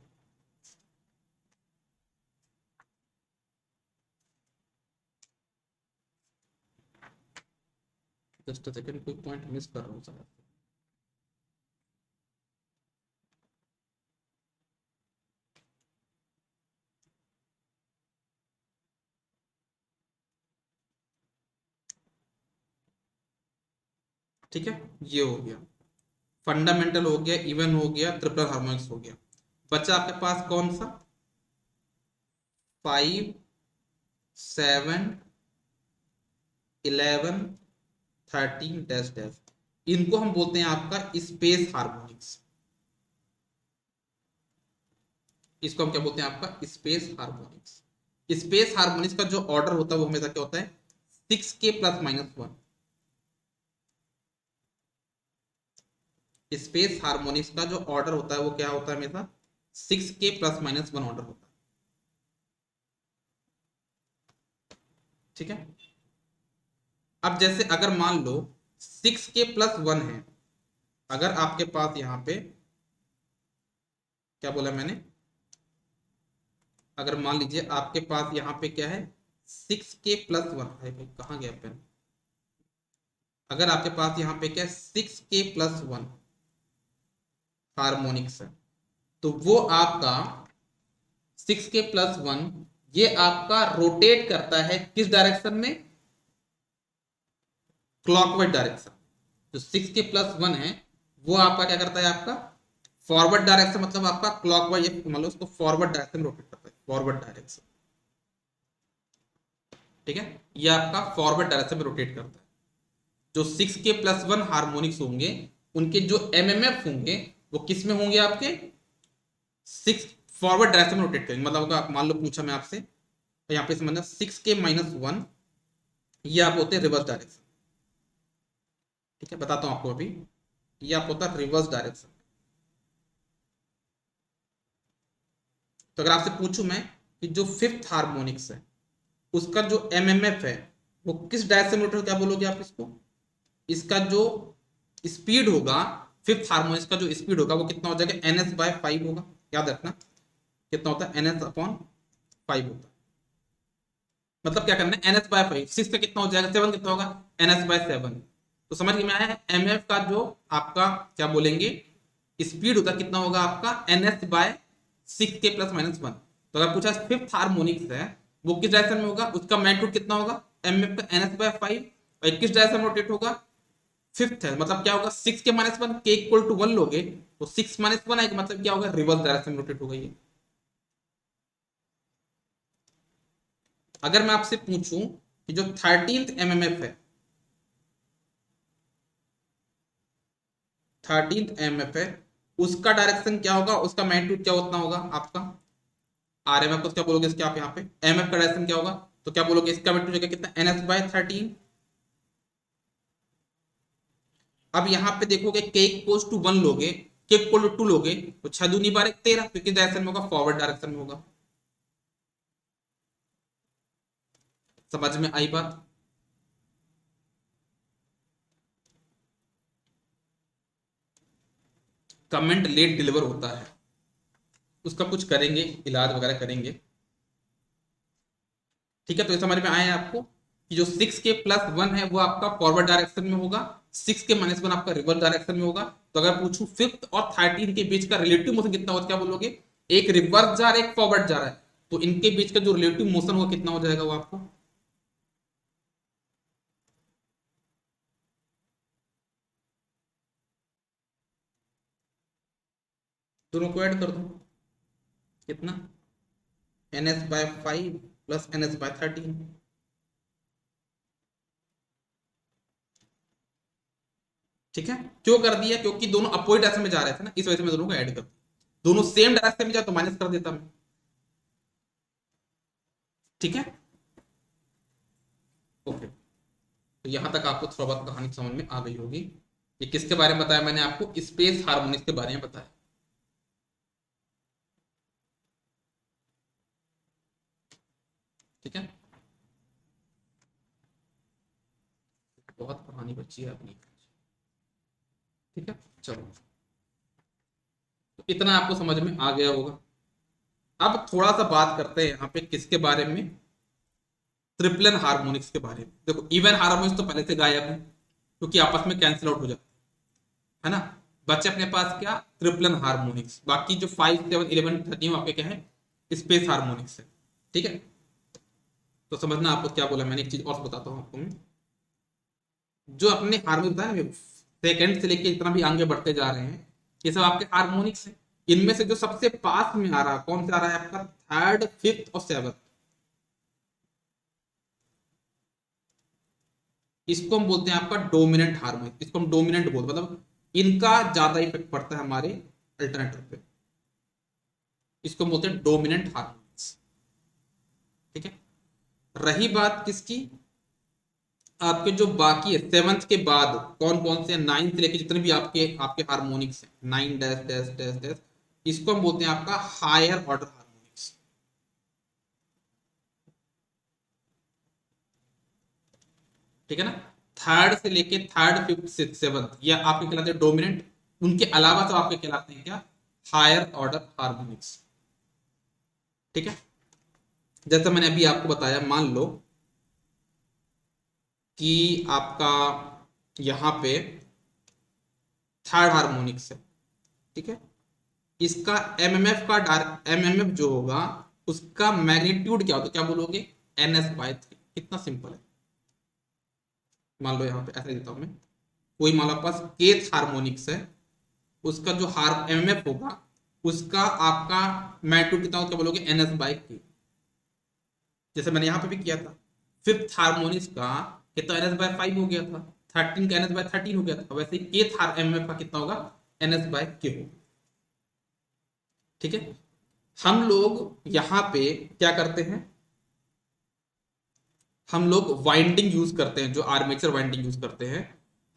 जस्ट सेकंड, कोई पॉइंट मिस कर रहा हूँ सर। ठीक है, ये हो गया फंडामेंटल, हो गया इवन, हो गया ट्रिपल हार्मोनिक्स, हो गया। बचा आपके पास कौन सा, 5 7 11 13 डैश डैश, इनको हम बोलते हैं आपका स्पेस हार्मोनिक्स। इसको हम क्या बोलते हैं, आपका स्पेस हार्मोनिक्स। स्पेस हार्मोनिक्स का जो ऑर्डर होता है वो हमेशा क्या होता है, 6 के ± 1। स्पेस हार्मोनिक्स का जो ऑर्डर होता है वो क्या होता है, हमेशा 6 के ± 1 ऑर्डर होता है। ठीक है, अब जैसे अगर मान लो 6 के + 1 है, अगर आपके पास यहाँ पे क्या बोला मैंने, अगर मान लीजिए आपके पास यहाँ पे क्या है, 6 के + 1 है, भाई कहाँ गया पेन, अगर आपके पास यहाँ पे क्या है, 6 के + 1 हार्मोनिक्स है, तो वो आपका 6 के + 1 ये आपका रोटेट करता है किस डायरेक्शन में, क्लॉकवाइज डायरेक्शन। जो 6 के + 1 है वो आपका क्या करता है, आपका फॉरवर्ड डायरेक्शन, मतलब आपका क्लॉकवाइज, मान लो उसको फॉरवर्ड डायरेक्शन में रोटेट करता है, फॉरवर्ड डायरेक्शन। ठीक है, ये आपका फॉरवर्ड डायरेक्शन में रोटेट करता है। जो 6 के + 1 हार्मोनिक्स होंगे उनके जो एमएमएफ होंगे वो किस में होंगे, आपके 6 फॉरवर्ड डायरेक्शन में रोटेट करेंगे। मतलब अगर मान लो पूछा मैं आपसे, तो यहाँ पे समझना 6 के - 1 ये आप होते हैं रिवर्स डायरेक्शन। ठीक है, बताता हूँ आपको अभी, ये आप होता है रिवर्स डायरेक्शन। तो अगर आपसे पूछूं मैं कि जो फिफ्थ हार्मोनिक्स है उसका जो एमएमएफ है वो किस डायरेक्शन में रोटेट, क्या बोलोगे आप इसको, इसका जो स्पीड होगा, फिफ्थ हार्मोनिक्स का जो स्पीड होगा वो कितना हो जाएगा, NS/5 होगा। याद रखना कितना होता है, NS/5 होता है। मतलब क्या करना है, NS/5, 6 का कितना हो जाएगा, 7 कितना होगा, NS/7। तो समझ में आया है, एमएफ का जो आपका क्या बोलेंगे स्पीड होता कितना होगा आपका, NS/6 के ± 1। तो अगर पूछा फिफ्थ हार्मोनिक्स है वो किस डायरेक्शन में होगा, उसका मैग्नीट्यूड कितना होगा, एमएफ का ns/5, और किस डायरेक्शन में रोटेट होगा, फिफ्थ है, मतलब क्या होगा, 6 के-1 के इक्वल टू 1 लोगे तो 6 - 1 आएगा, मतलब क्या होगा, रिवर्स डायरेक्शन में रोटेट होगा ये। अगर मैं आपसे पूछूं कि जो 13th एमएमएफ है, 13th एमएमएफ है, उसका डायरेक्शन क्या होगा, उसका मैग्नीट्यूड क्या उतना होगा आपका, आरएमएफ को क्या बोलोगे इसके आप यहाँ पे, एमएफ का डायरेक्शन क्या होगा, तो क्या बोलोगे इसका मैग्नीट्यूड जगह कितना, ns/13। अब यहाँ पे देखोगे के इक्वल टू 1 लोगे, के इक्वल टू 2 लोगे तो 6×2 = 13, क्योंकि डायरेक्शन में होगा, फॉरवर्ड डायरेक्शन में होगा। समझ में आई बात। कमेंट लेट डिलीवर होता है, उसका कुछ करेंगे, इलाज वगैरह करेंगे। ठीक है, तो ये समझ में आया आपको कि जो 6 के+1 है वो आपका फॉरवर्ड डायरेक्शन में होगा, 6 के-1 आपका रिवर्स डायरेक्शन में होगा। तो अगर पूछूं फिफ्थ और 13 के बीच का रिलेटिव मोशन कितना होगा, क्या बोलोगे, एक रिवर्स जा रहा है, एक फॉरवर्ड जा रहा है, तो इनके बीच का जो रिलेटिव मोशन होगा कितना हो जाएगा वो आपको, दोनों को ऐड कर दो, कितना, ns/5 प्लस ns/13। ठीक है, क्यों कर दिया, क्योंकि दोनों अपोजिट डायरेक्शन में जा रहे थे ना, इस वजह से मैं दोनों को ऐड कर दिया। दोनों सेम डायरेक्शन में जा तो माइनस कर देता मैं। ठीक है, ओके। तो यहां तक आपको थोड़ा बहुत कहानी समझ में आ गई होगी। ये किसके बारे में बताया मैंने आपको, स्पेस हार्मोनिक्स के बारे में बताया। ठीक है, बहुत कहानी बची है अपनी। ठीक है, चलो, तो इतना आपको समझ में आ गया होगा। अब थोड़ा सा बात करते हैं यहाँ पे किसके बारे में, ट्रिप्लन हार्मोनिक्स के बारे में। देखो, इवन हार्मोनिक्स तो पहले से गायब है, क्योंकि आपस में कैंसिल आउट हो जाते है ना। बच्चे अपने पास क्या, ट्रिप्लन हार्मोनिक्स, बाकी जो 5, 7, 11, 13 आपके क्या है, स्पेस हार्मोनिक्स है। ठीक है, तो समझना आपको क्या बोला मैंने, एक चीज और बताता हूँ आपको मैं। जो अपने हार्मोनिक्स बताया ना, सेकंड से लेके जितना भी आगे बढ़ते जा रहे हैं, ये सब आपके हार्मोनिक्स है। इनमें से जो सबसे पास में आ रहा है, कौन सा आ रहा है आपका, थर्ड, फिफ्थ और सेवंथ, इसको हम बोलते हैं आपका डोमिनेंट हार्मोनिक, इसको हम डोमिनेंट बोलते हैं, मतलब इनका ज्यादा इफेक्ट पड़ता है हमारे अल्टरनेटर पे, इसको हम बोलते हैं डोमिनेंट हार्मोनिक्स। ठीक है, रही बात किसकी, आपके जो बाकी है सेवंथ के बाद, कौन कौन से, नाइन्थ लेके जितने भी आपके आपके हार्मोनिक्स हैं, 9 डैश डैश डैश डैश, इसको हम बोलते हैं आपका हायर ऑर्डर हार्मोनिक्स। ठीक है ना, थर्ड से लेके थर्ड, फिफ्थ, सिक्स, सेवंथ, ये आपके कहलाते हैं डोमिनेंट। उनके अलावा सब आपके कहलाते हैं क्या, हायर ऑर्डर हार्मोनिक्स। ठीक है, जैसा मैंने अभी आपको बताया, मान लो कि आपका यहां पे थर्ड हार्मोनिक्स है। ठीक है, इसका एमएमएफ जो होगा, उसका मैग्नीट्यूड क्या होता है, क्या बोलोगे, ns/3। कितना सिंपल है। मान लो यहाँ पे ऐसा देता हूं मैं, कोई मान लो पास केथ हार्मोनिक्स है, उसका जो हार एमएमएफ होगा, उसका आपका मैग्नीट्यूड कितना होगा, क्या बोलोगे, ns/k। जैसे मैंने यहाँ पे भी किया था, फिफ्थ हार्मोनिक्स का कितना, ns/5 हो गया था, 13 का ns/13 हो गया था, वैसे ही केथ एमएमएफ का कितना होगा, ns/k होगा। ठीक है, हम लोग यहाँ पे क्या करते हैं, हम लोग वाइंडिंग यूज करते हैं, जो आर्मेचर वाइंडिंग यूज करते हैं,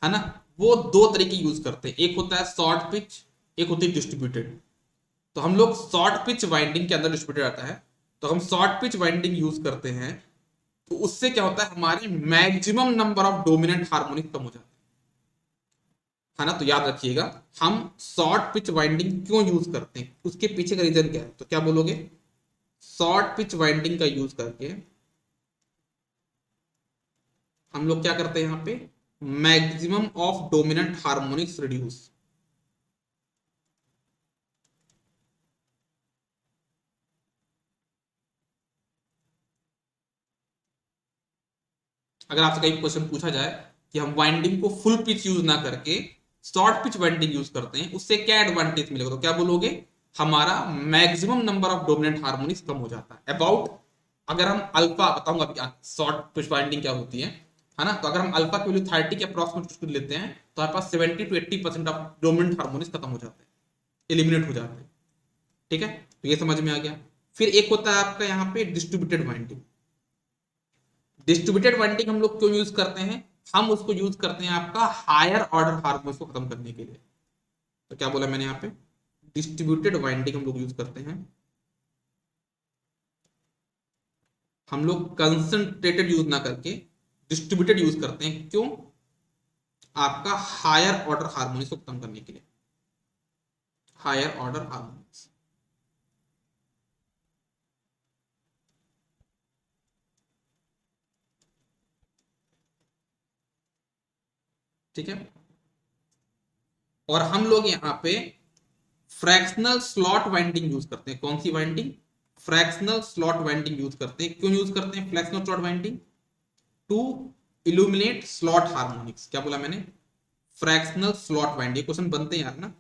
है ना, वो दो तरीके यूज करते हैं, एक होता है शॉर्ट पिच, एक होती है डिस्ट्रीब्यूटेड। तो हम लोग शॉर्ट पिच वाइंडिंग के अंदर डिस्ट्रीब्यूटेड आता है, तो हम शॉर्ट पिच वाइंडिंग यूज करते हैं, तो उससे क्या होता है, हमारे maximum number of dominant harmonic कम हो जाते हैं, है ना। तो याद रखिएगा, हम शॉर्ट पिच वाइंडिंग क्यों यूज करते हैं, उसके पीछे का रीजन क्या है, तो क्या बोलोगे, शॉर्ट पिच वाइंडिंग का यूज करके हम लोग क्या करते हैं यहाँ पे, maximum of dominant harmonics reduce. अगर आपसे कहीं क्वेश्चन पूछा जाए कि हम वाइंडिंग को फुल पिच यूज ना करके शॉर्ट पिच वाइंडिंग यूज करते हैं, उससे क्या एडवांटेज मिलेगा, तो क्या बोलोगे? हमारा maximum number of dominant harmonics कम हो जाता है अबाउट, अगर हम अल्फा बताऊंगा अभी शॉर्ट पिच वाइंडिंग क्या होती है ना, तो अगर हम अल्फा की वैल्यू 30 के अप्रॉक्सिमेट लेते हैं तो हमारे पास 70 to 80% ऑफ डोमिनेंट हार्मोनिक्स खत्म हो जाते हैं, एलिमिनेट हो जाते हैं। ठीक है, तो ये समझ में आ गया। फिर एक होता है आपका यहाँ पे डिस्ट्रीब्यूटेड वाइंडिंग। डिस्ट्रीब्यूटेड वाइंडिंग हम लोग क्यों यूज करते हैं? हम उसको यूज करते हैं आपका हायर ऑर्डर हार्मोन्स को खत्म करने के लिए। तो क्या बोला मैंने यहाँ पे? डिस्ट्रीब्यूटेड वाइंडिंग हम लोग यूज करते हैं, हम लोग कंसंट्रेटेड यूज ना करके डिस्ट्रीब्यूटेड यूज करते हैं। क्यों? आपका हायर ऑर्डर हार्मोनिक्स को खत्म करने के लिए, हायर ऑर्डर हार्मोनिक्स। ठीक है, और हम लोग यहाँ पे फ्रैक्शनल स्लॉट वाइंडिंग यूज करते हैं। कौन सी winding? Fractional slot winding use करते हैं। क्यों यूज करते हैं fractional slot winding? To illuminate slot harmonics. क्या बोला मैंने? फ्रैक्शनल स्लॉट वाइंडिंग, क्वेश्चन बनते हैं यार ना।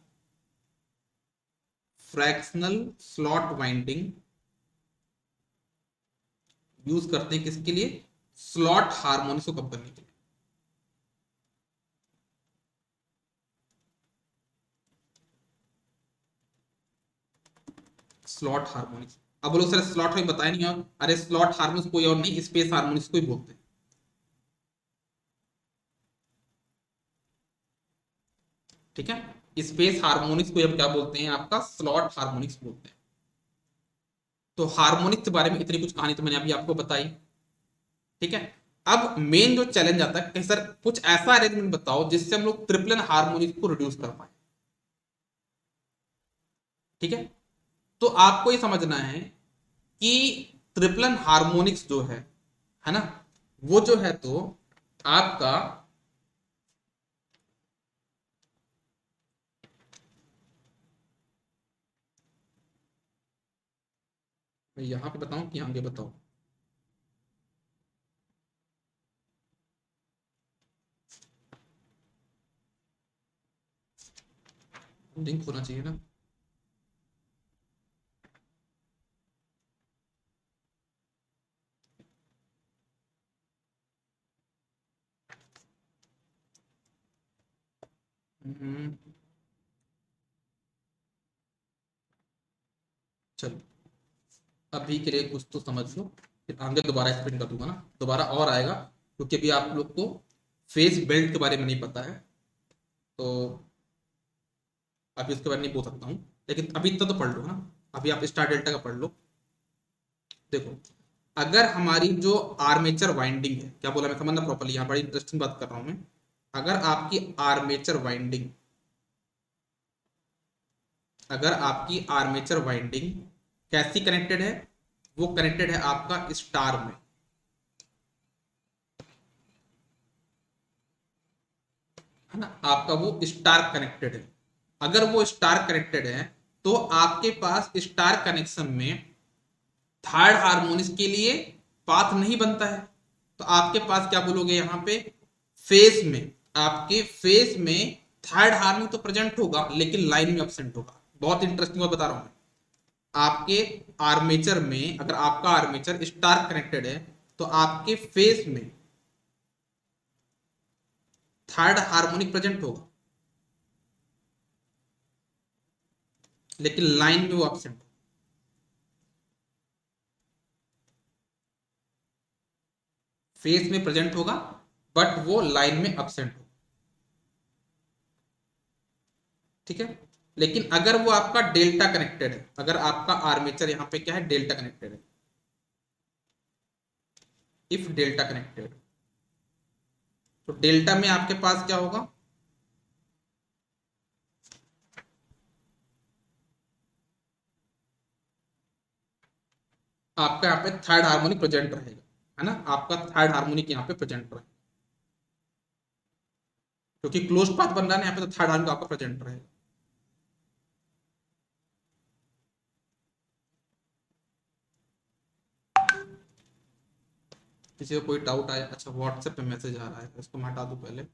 फ्रैक्शनल स्लॉट वाइंडिंग यूज करते हैं किसके लिए? स्लॉट हार्मोनिक्स को कम करने के लिए। Slot harmonics. अब बोलो सर स्लॉट में बताया नहीं, और अरे स्लॉट हार्मोनिक्स कोई और नहीं, स्पेस हार्मोनिक्स को ही बोलते हैं। ठीक है, स्पेस हार्मोनिक्स को हम क्या बोलते हैं? आपका स्लॉट हार्मोनिक्स बोलते हैं। तो हार्मोनिक्स के बारे में इतनी कुछ कहानी तो मैंने अभी आपको बताई। ठीक है, अब मेन जो चैलेंज आता है कि सर कुछ ऐसा अरेंजमेंट बताओ जिससे हम लोग ट्रिपलन हार्मोनिक्स को रिड्यूस कर पाए। ठीक है, तो आपको ये समझना है कि ट्रिपलन हार्मोनिक्स जो है ना, वो जो है तो आपका, मैं यहां पे बताऊं कि आगे बताओ? लिंक होना चाहिए ना। हम्म, चलो अभी के लिए कुछ तो समझ लो, फिर आगे दोबारा एक्सप्लेन कर दूंगा ना, दोबारा और आएगा, क्योंकि अभी आप लोग को फेस बेल्ट के बारे में नहीं पता है, तो अभी उसके बारे में नहीं बोल सकता हूँ। लेकिन अभी इतना तो पढ़ लो ना, अभी आप स्टार डेल्टा का पढ़ लो। देखो, अगर हमारी जो आर्मेचर वाइंडिंग है, क्या बोला मैं, समझना प्रॉपर्ली, यहाँ बड़ी इंटरेस्टिंग बात कर रहा हूँ मैं। अगर आपकी आर्मेचर वाइंडिंग, अगर आपकी आर्मेचर वाइंडिंग कैसी कनेक्टेड है? वो कनेक्टेड है आपका स्टार में, है ना, आपका वो स्टार कनेक्टेड है। अगर वो स्टार कनेक्टेड है तो आपके पास स्टार कनेक्शन में थर्ड हार्मोनिक्स के लिए पाथ नहीं बनता है। तो आपके पास क्या बोलोगे यहाँ पे? फेस में, आपके फेस में थर्ड हार्मोनिक तो प्रेजेंट होगा लेकिन लाइन में एब्सेंट होगा। बहुत इंटरेस्टिंग बात बता रहा हूं मैं। आपके आर्मेचर में, अगर आपका आर्मेचर स्टार कनेक्टेड है तो आपके फेस में थर्ड हार्मोनिक प्रेजेंट होगा लेकिन लाइन में वो एब्सेंट होगा। फेस में प्रेजेंट होगा बट वो लाइन में एब्सेंट होगा। ठीक है, लेकिन अगर वो आपका डेल्टा कनेक्टेड है, अगर आपका आर्मेचर यहां पे क्या है, डेल्टा कनेक्टेड है, इफ डेल्टा कनेक्टेड, तो डेल्टा में आपके पास क्या होगा? आपका यहाँ पे थर्ड हार्मोनिक प्रेजेंट रहेगा, है ना, आपका थर्ड हार्मोनिक यहाँ पे प्रेजेंट रहेगा, क्योंकि क्लोज पाथ बन रहा है ना यहाँ पे, तो थर्ड हार्मोनिक आपका प्रेजेंट रहेगा। किसी को कोई डाउट आया? अच्छा, व्हाट्सएप पे मैसेज आ रहा है, इसको मैं हटा दूं पहले।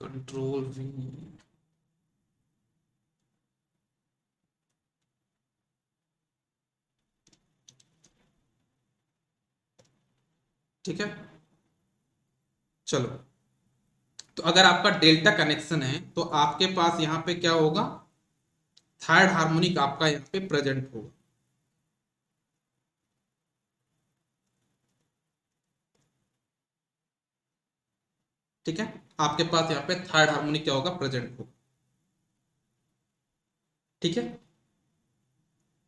Control we. ठीक है, चलो। तो अगर आपका डेल्टा कनेक्शन है तो आपके पास यहाँ पे क्या होगा, थर्ड हार्मोनिक आपका यहाँ पे प्रेजेंट होगा। ठीक है, आपके पास यहाँ पे थर्ड हार्मोनिक क्या होगा, प्रेजेंट होगा। ठीक है,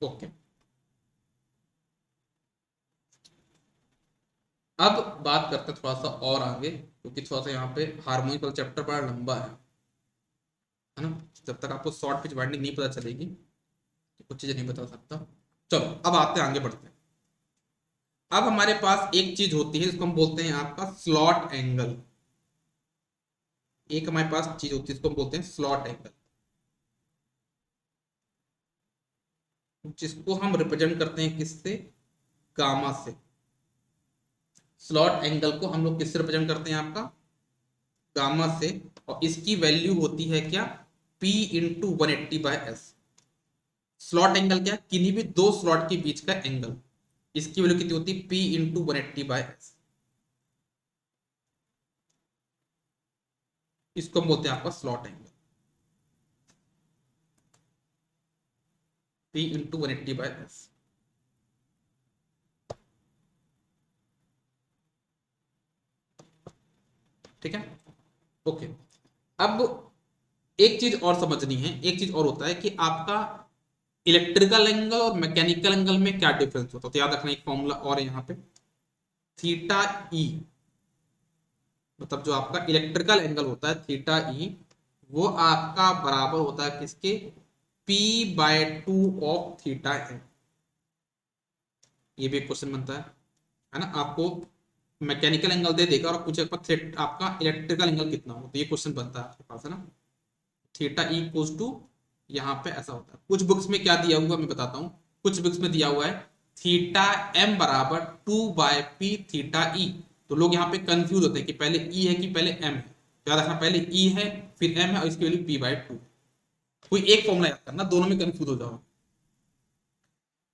ओके। अब बात करते हैं थोड़ा सा और आगे, क्योंकि थोड़ा सा यहाँ पे हार्मोनिक वाला चैप्टर बड़ा लंबा है ना। जब तक आपको शॉर्ट पिच वाइंडिंग नहीं पता चलेगी तो कुछ चीजें नहीं बता सकता। चलो, अब आते हैं, आगे बढ़ते हैं। अब हमारे पास एक चीज होती है जिसको हम बोलते हैं आपका स्लॉट एंगल। एक हमारे पास चीज होती है जिसको हम बोलते हैं स्लॉट एंगल, जिसको हम रिप्रेजेंट करते हैं किससे, गामा से। स्लॉट एंगल को हम लोग किससे रिप्रेजेंट करते हैं, आपका गामा से। और इसकी वैल्यू होती है क्या, P into 180/s। Slot angle क्या, किन्हीं भी दो स्लॉट के बीच का एंगल, इसकी वैल्यू कितनी होती है, P इंटू 180/s। इसको हम बोलते हैं आपका slot angle, P into 180/s। ठीक है, ओके। अब एक चीज और समझनी है, एक चीज और होता है कि आपका इलेक्ट्रिकल एंगल और मैकेनिकल एंगल में क्या डिफरेंस होता है। तो याद रखना एक फॉर्मूला और है यहाँ पे, थीटा ई, मतलब जो आपका इलेक्ट्रिकल एंगल होता है थीटा ई, वो आपका बराबर होता है किसके, P/2 ऑफ थीटा एन। ये भी एक क्वेश्चन बनता है ना आपको। मैकेनिकल एंगल दे देगा और पूछे आपका इलेक्ट्रिकल एंगल कितना हो, तो ये क्वेश्चन बनता है आपके पास, है ना। थीटा ई इक्वल्स टू, यहाँ पे ऐसा होता है। कुछ बुक्स में क्या दिया हुआ मैं बताता हूँ। कुछ बुक्स में दिया हुआ है थीटा एम बराबर 2/p थीटा ई। तो लोग यहाँ पे कंफ्यूज होते हैं कि पहले ई है कि पहले एम है। तो याद रखना, पहले ई है फिर एम है और इसकी वैल्यू p/2। कोई एक फॉर्मूला याद करना, दोनों में कंफ्यूज हो जाओ।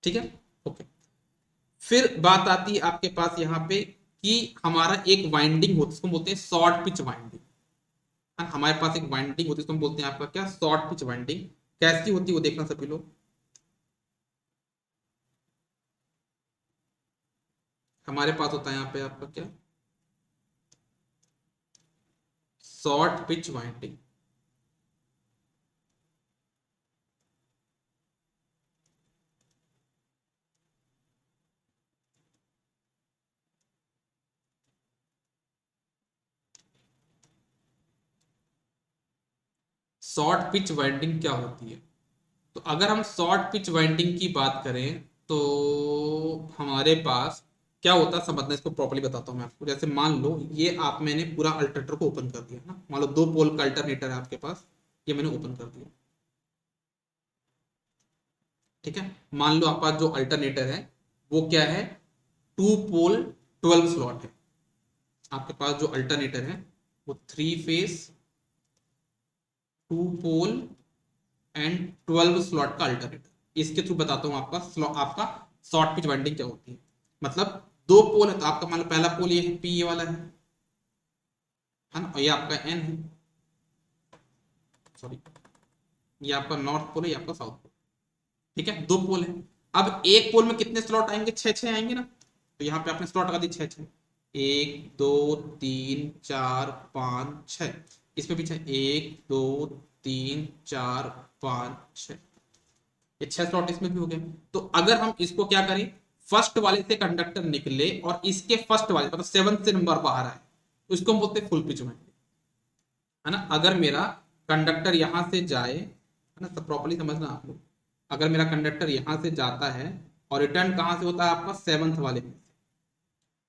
ठीक है, ओके। फिर बात आती है आपके पास यहाँ पे कि हमारा एक वाइंडिंग होती है, इसको बोलते हैं शॉर्ट पिच वाइंडिंग। हमारे पास एक वाइंडिंग होती है, इसको हम बोलते हैं आपका क्या, शॉर्ट पिच वाइंडिंग। कैसी होती है वो देखना सभी लोग। हमारे पास होता है यहाँ पे आपका क्या, short pitch winding. Short pitch winding क्या होती है, तो अगर हम शॉर्ट पिच वाइंडिंग की बात करें तो हमारे पास क्या होता है समझना, इसको प्रॉपर्ली बताता हूँ मैं आपको। जैसे मान लो ये आप, मैंने पूरा अल्टरनेटर को ओपन कर दिया ना, मान लो 2 पोल का अल्टरनेटर है आपके पास, ये मैंने ओपन कर दिया। ठीक है, मान लो आपका जो अल्टरनेटर है वो क्या है, 2 पोल 12 स्लॉट है। आपके पास जो अल्टरनेटर है वो 3 फेस 2 पोल एंड 12 स्लॉट का अल्टरनेटर। इसके थ्रू बताता हूँ आपका शॉर्ट पिच वाइंडिंग क्या होती है। मतलब 2 पोल है तो आपका मान लो पहला पोल ये है, पी ये वाला है ना, और ये आपका एन है, सॉरी, ये आपका नॉर्थ पोल है, ये आपका साउथ पोल। ठीक है, 2 पोल है। अब एक पोल में कितने स्लॉट आएंगे, 6 6 आएंगे ना। तो यहाँ पे आपने स्लॉट लगा दी 6 6, 1 2 3 4 5 6। इसमें भी 6, 1 2 3 4 5 6, ये 6 स्लॉट इसमें भी हो गए। तो अगर हम इसको क्या करें, फर्स्ट वाले से कंडक्टर निकले और इसके फर्स्ट वाले मतलब 7 से नंबर बाहर आए, तो इसको हम बोलते हैं फुल पिच वाइंडिंग, है ना। अगर मेरा कंडक्टर यहां से जाए, है ना, सब प्रॉपर्ली समझना आप लोग। अगर मेरा कंडक्टर यहां से जाता है और रिटर्न कहां से होता है आपका 7th वाले में से।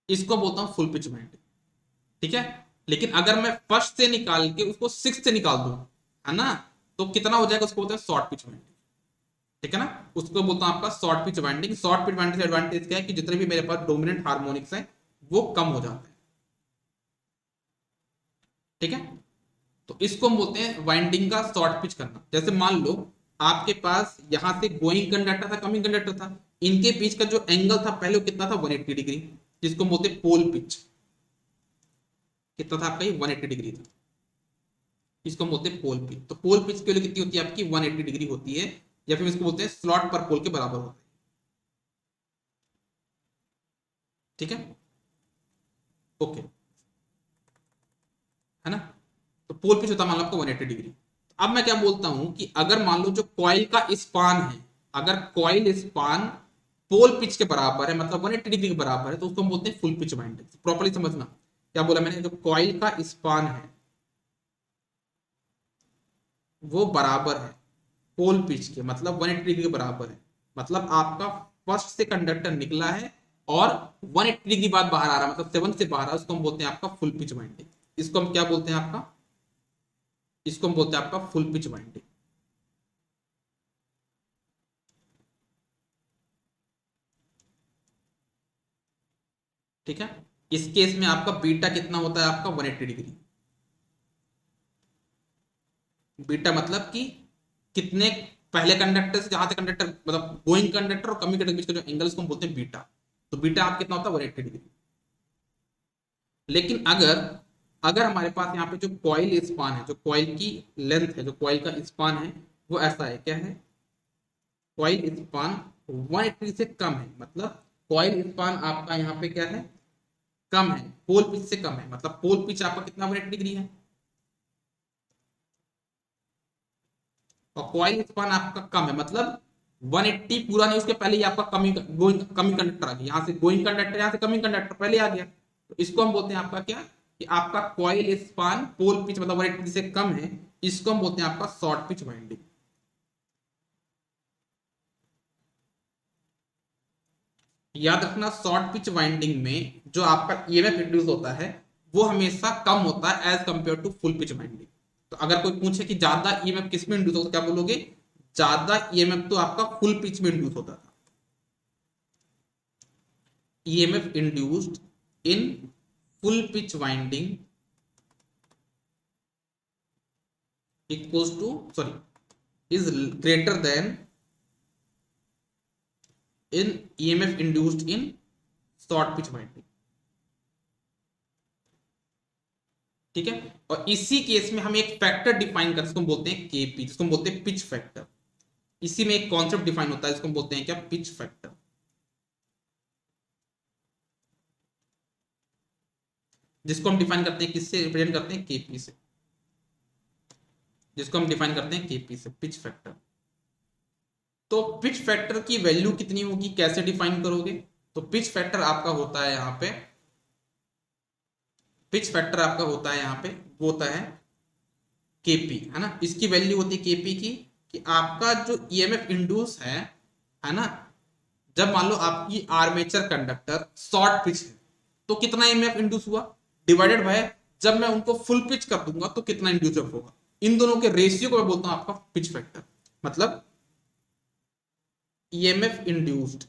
इसको बोलता हूं फुल पिच वाइंडिंग, ठीक है। लेकिन अगर मैं फर्स्ट से निकाल के उसको 6th से निकाल दूं, है ना, तो कितना हो जाएगा, उसको बोलते हैं शॉर्ट पिच वाइंडिंग, ठीक है ना। उसको बोलता हूं आपका short pitch winding. Short pitch winding से एडवांटेज क्या है कि जितने भी मेरे पास डोमिनेंट हार्मोनिक्स हैं वो कम हो जाते हैं, ठीक है। तो इसको हम बोलते हैं वाइंडिंग का शॉर्ट पिच करना। जैसे मान लो आपके पास यहां से गोइंग कंडक्टर था, कमिंग कंडक्टर था, इनके बीच का जो एंगल था पहले वो कितना था, 180 डिग्री, जिसको हम बोलते हैं पोल पिच। कितना था आपका, ये 180 डिग्री था, इसको हम बोलते हैं पोल पिच। तो पोल पिच के लिए कितनी होती है आपकी, 180 डिग्री होती है, या फिर इसको बोलते हैं स्लॉट पर पोल के बराबर होता है, ठीक है, ओके, है ना। तो पोल पिच होता है मान लो आपको 180 डिग्री। अब मैं क्या बोलता हूं कि अगर मान लो जो कॉइल का स्पान है, अगर कॉइल स्पान पोल पिच के बराबर है, मतलब 180 डिग्री के बराबर है, तो उसको हम बोलते हैं फुल पिच वाइंडिंग। प्रॉपर्ली समझना क्या बोला मैंने, जो कॉइल का स्पान है वो बराबर है पोल पिच के, मतलब 180 डिग्री के बराबर है, मतलब आपका फर्स्ट से कंडक्टर निकला है और 180 डिग्री बाद बाहर आ रहा है, मतलब 7 से बाहर आ रहा है, उसको हम बोलते हैं आपका फुल पिच वाइंडिंग। इसको हम क्या बोलते हैं आपका, इसको हम बोलते हैं आपका फुल पिच वाइंडिंग, ठीक है। इस केस में आपका बीटा कितना होता है आपका, 180 डिग्री। बीटा मतलब कि कितने पहले कंडक्टर से जहां से कंडक्टर, मतलब गोइंग कंडक्टर और कमिंग कंडक्टर के बीच का जो एंगल, उसको हम बोलते हैं बीटा। तो बीटा आप कितना होता है, 180 डिग्री। लेकिन अगर अगर हमारे पास यहाँ पे जो कॉइल स्पान है, जो कॉइल की लेंथ है, जो कॉइल का स्पान है, वो ऐसा है, क्या है, कॉइल स्पान 180 से कम है, मतलब कॉइल स्पान आपका यहाँ पे क्या है, कम है, पोल पिच से कम है, मतलब पोल पिच आपका कितना, 180 डिग्री है, और कॉइल स्पान आपका कम है, मतलब 180 पूरा नहीं, उसके पहले ही आपका कमिंग कंडक्टर आ गया, यहाँ से गोइंग कंडक्टर, यहाँ से कमिंग कंडक्टर पहले आ गया। तो इसको हम बोलते हैं आपका क्या, कि आपका कॉइल स्पान पोल पिच मतलब 180 से कम है, इसको हम बोलते हैं आपका शॉर्ट पिच वाइंडिंग। याद रखना शॉर्ट पिच वाइंडिंग में जो आपका ईएमएफ इंड्यूस होता है वो हमेशा कम होता है as compare to full pitch winding. तो अगर कोई पूछे कि ज्यादा ईएमएफ किस में इंड्यूस होता है, क्या बोलोगे, ज्यादा ईएमएफ तो आपका फुल पिच में इंड्यूस होता था। EMF induced in full pitch winding equals to, sorry, is greater than in EMF induced in short pitch winding, ठीक है। और इसी केस में हम एक फैक्टर डिफाइन करते हैं, जिसको बोलते हैं केपी, जिसको बोलते हैं पिच फैक्टर। इसी में एक कॉन्सेप्ट डिफाइन होता है, जिसको बोलते हैं क्या, पिच फैक्टर, जिसको हम डिफाइन करते हैं किससे, रिप्रेजेंट करते हैं केपी से, जिसको हम डिफाइन करते हैं केपी से, पिच फैक्टर। तो पिच फैक्टर की वैल्यू कितनी होगी, कैसे डिफाइन करोगे, तो पिच फैक्टर आपका होता है यहाँ पे, पिच फैक्टर आपका होता है यहाँ पे, वो होता है केपी, है ना। इसकी वैल्यू होती है केपी की, कि आपका जो ईएमएफ इंड्यूस है ना, जब मान लो आपकी आर्मेचर कंडक्टर शॉर्ट पिच है तो कितना ईएमएफ इंड्यूस हुआ, डिवाइडेड बाय जब मैं उनको फुल पिच कर दूंगा तो कितना इंड्यूस होगा। इन दोनों के रेशियो को मैं बोलता हूं आपका पिच फैक्टर। मतलब ईएमएफ इंड्यूस्ड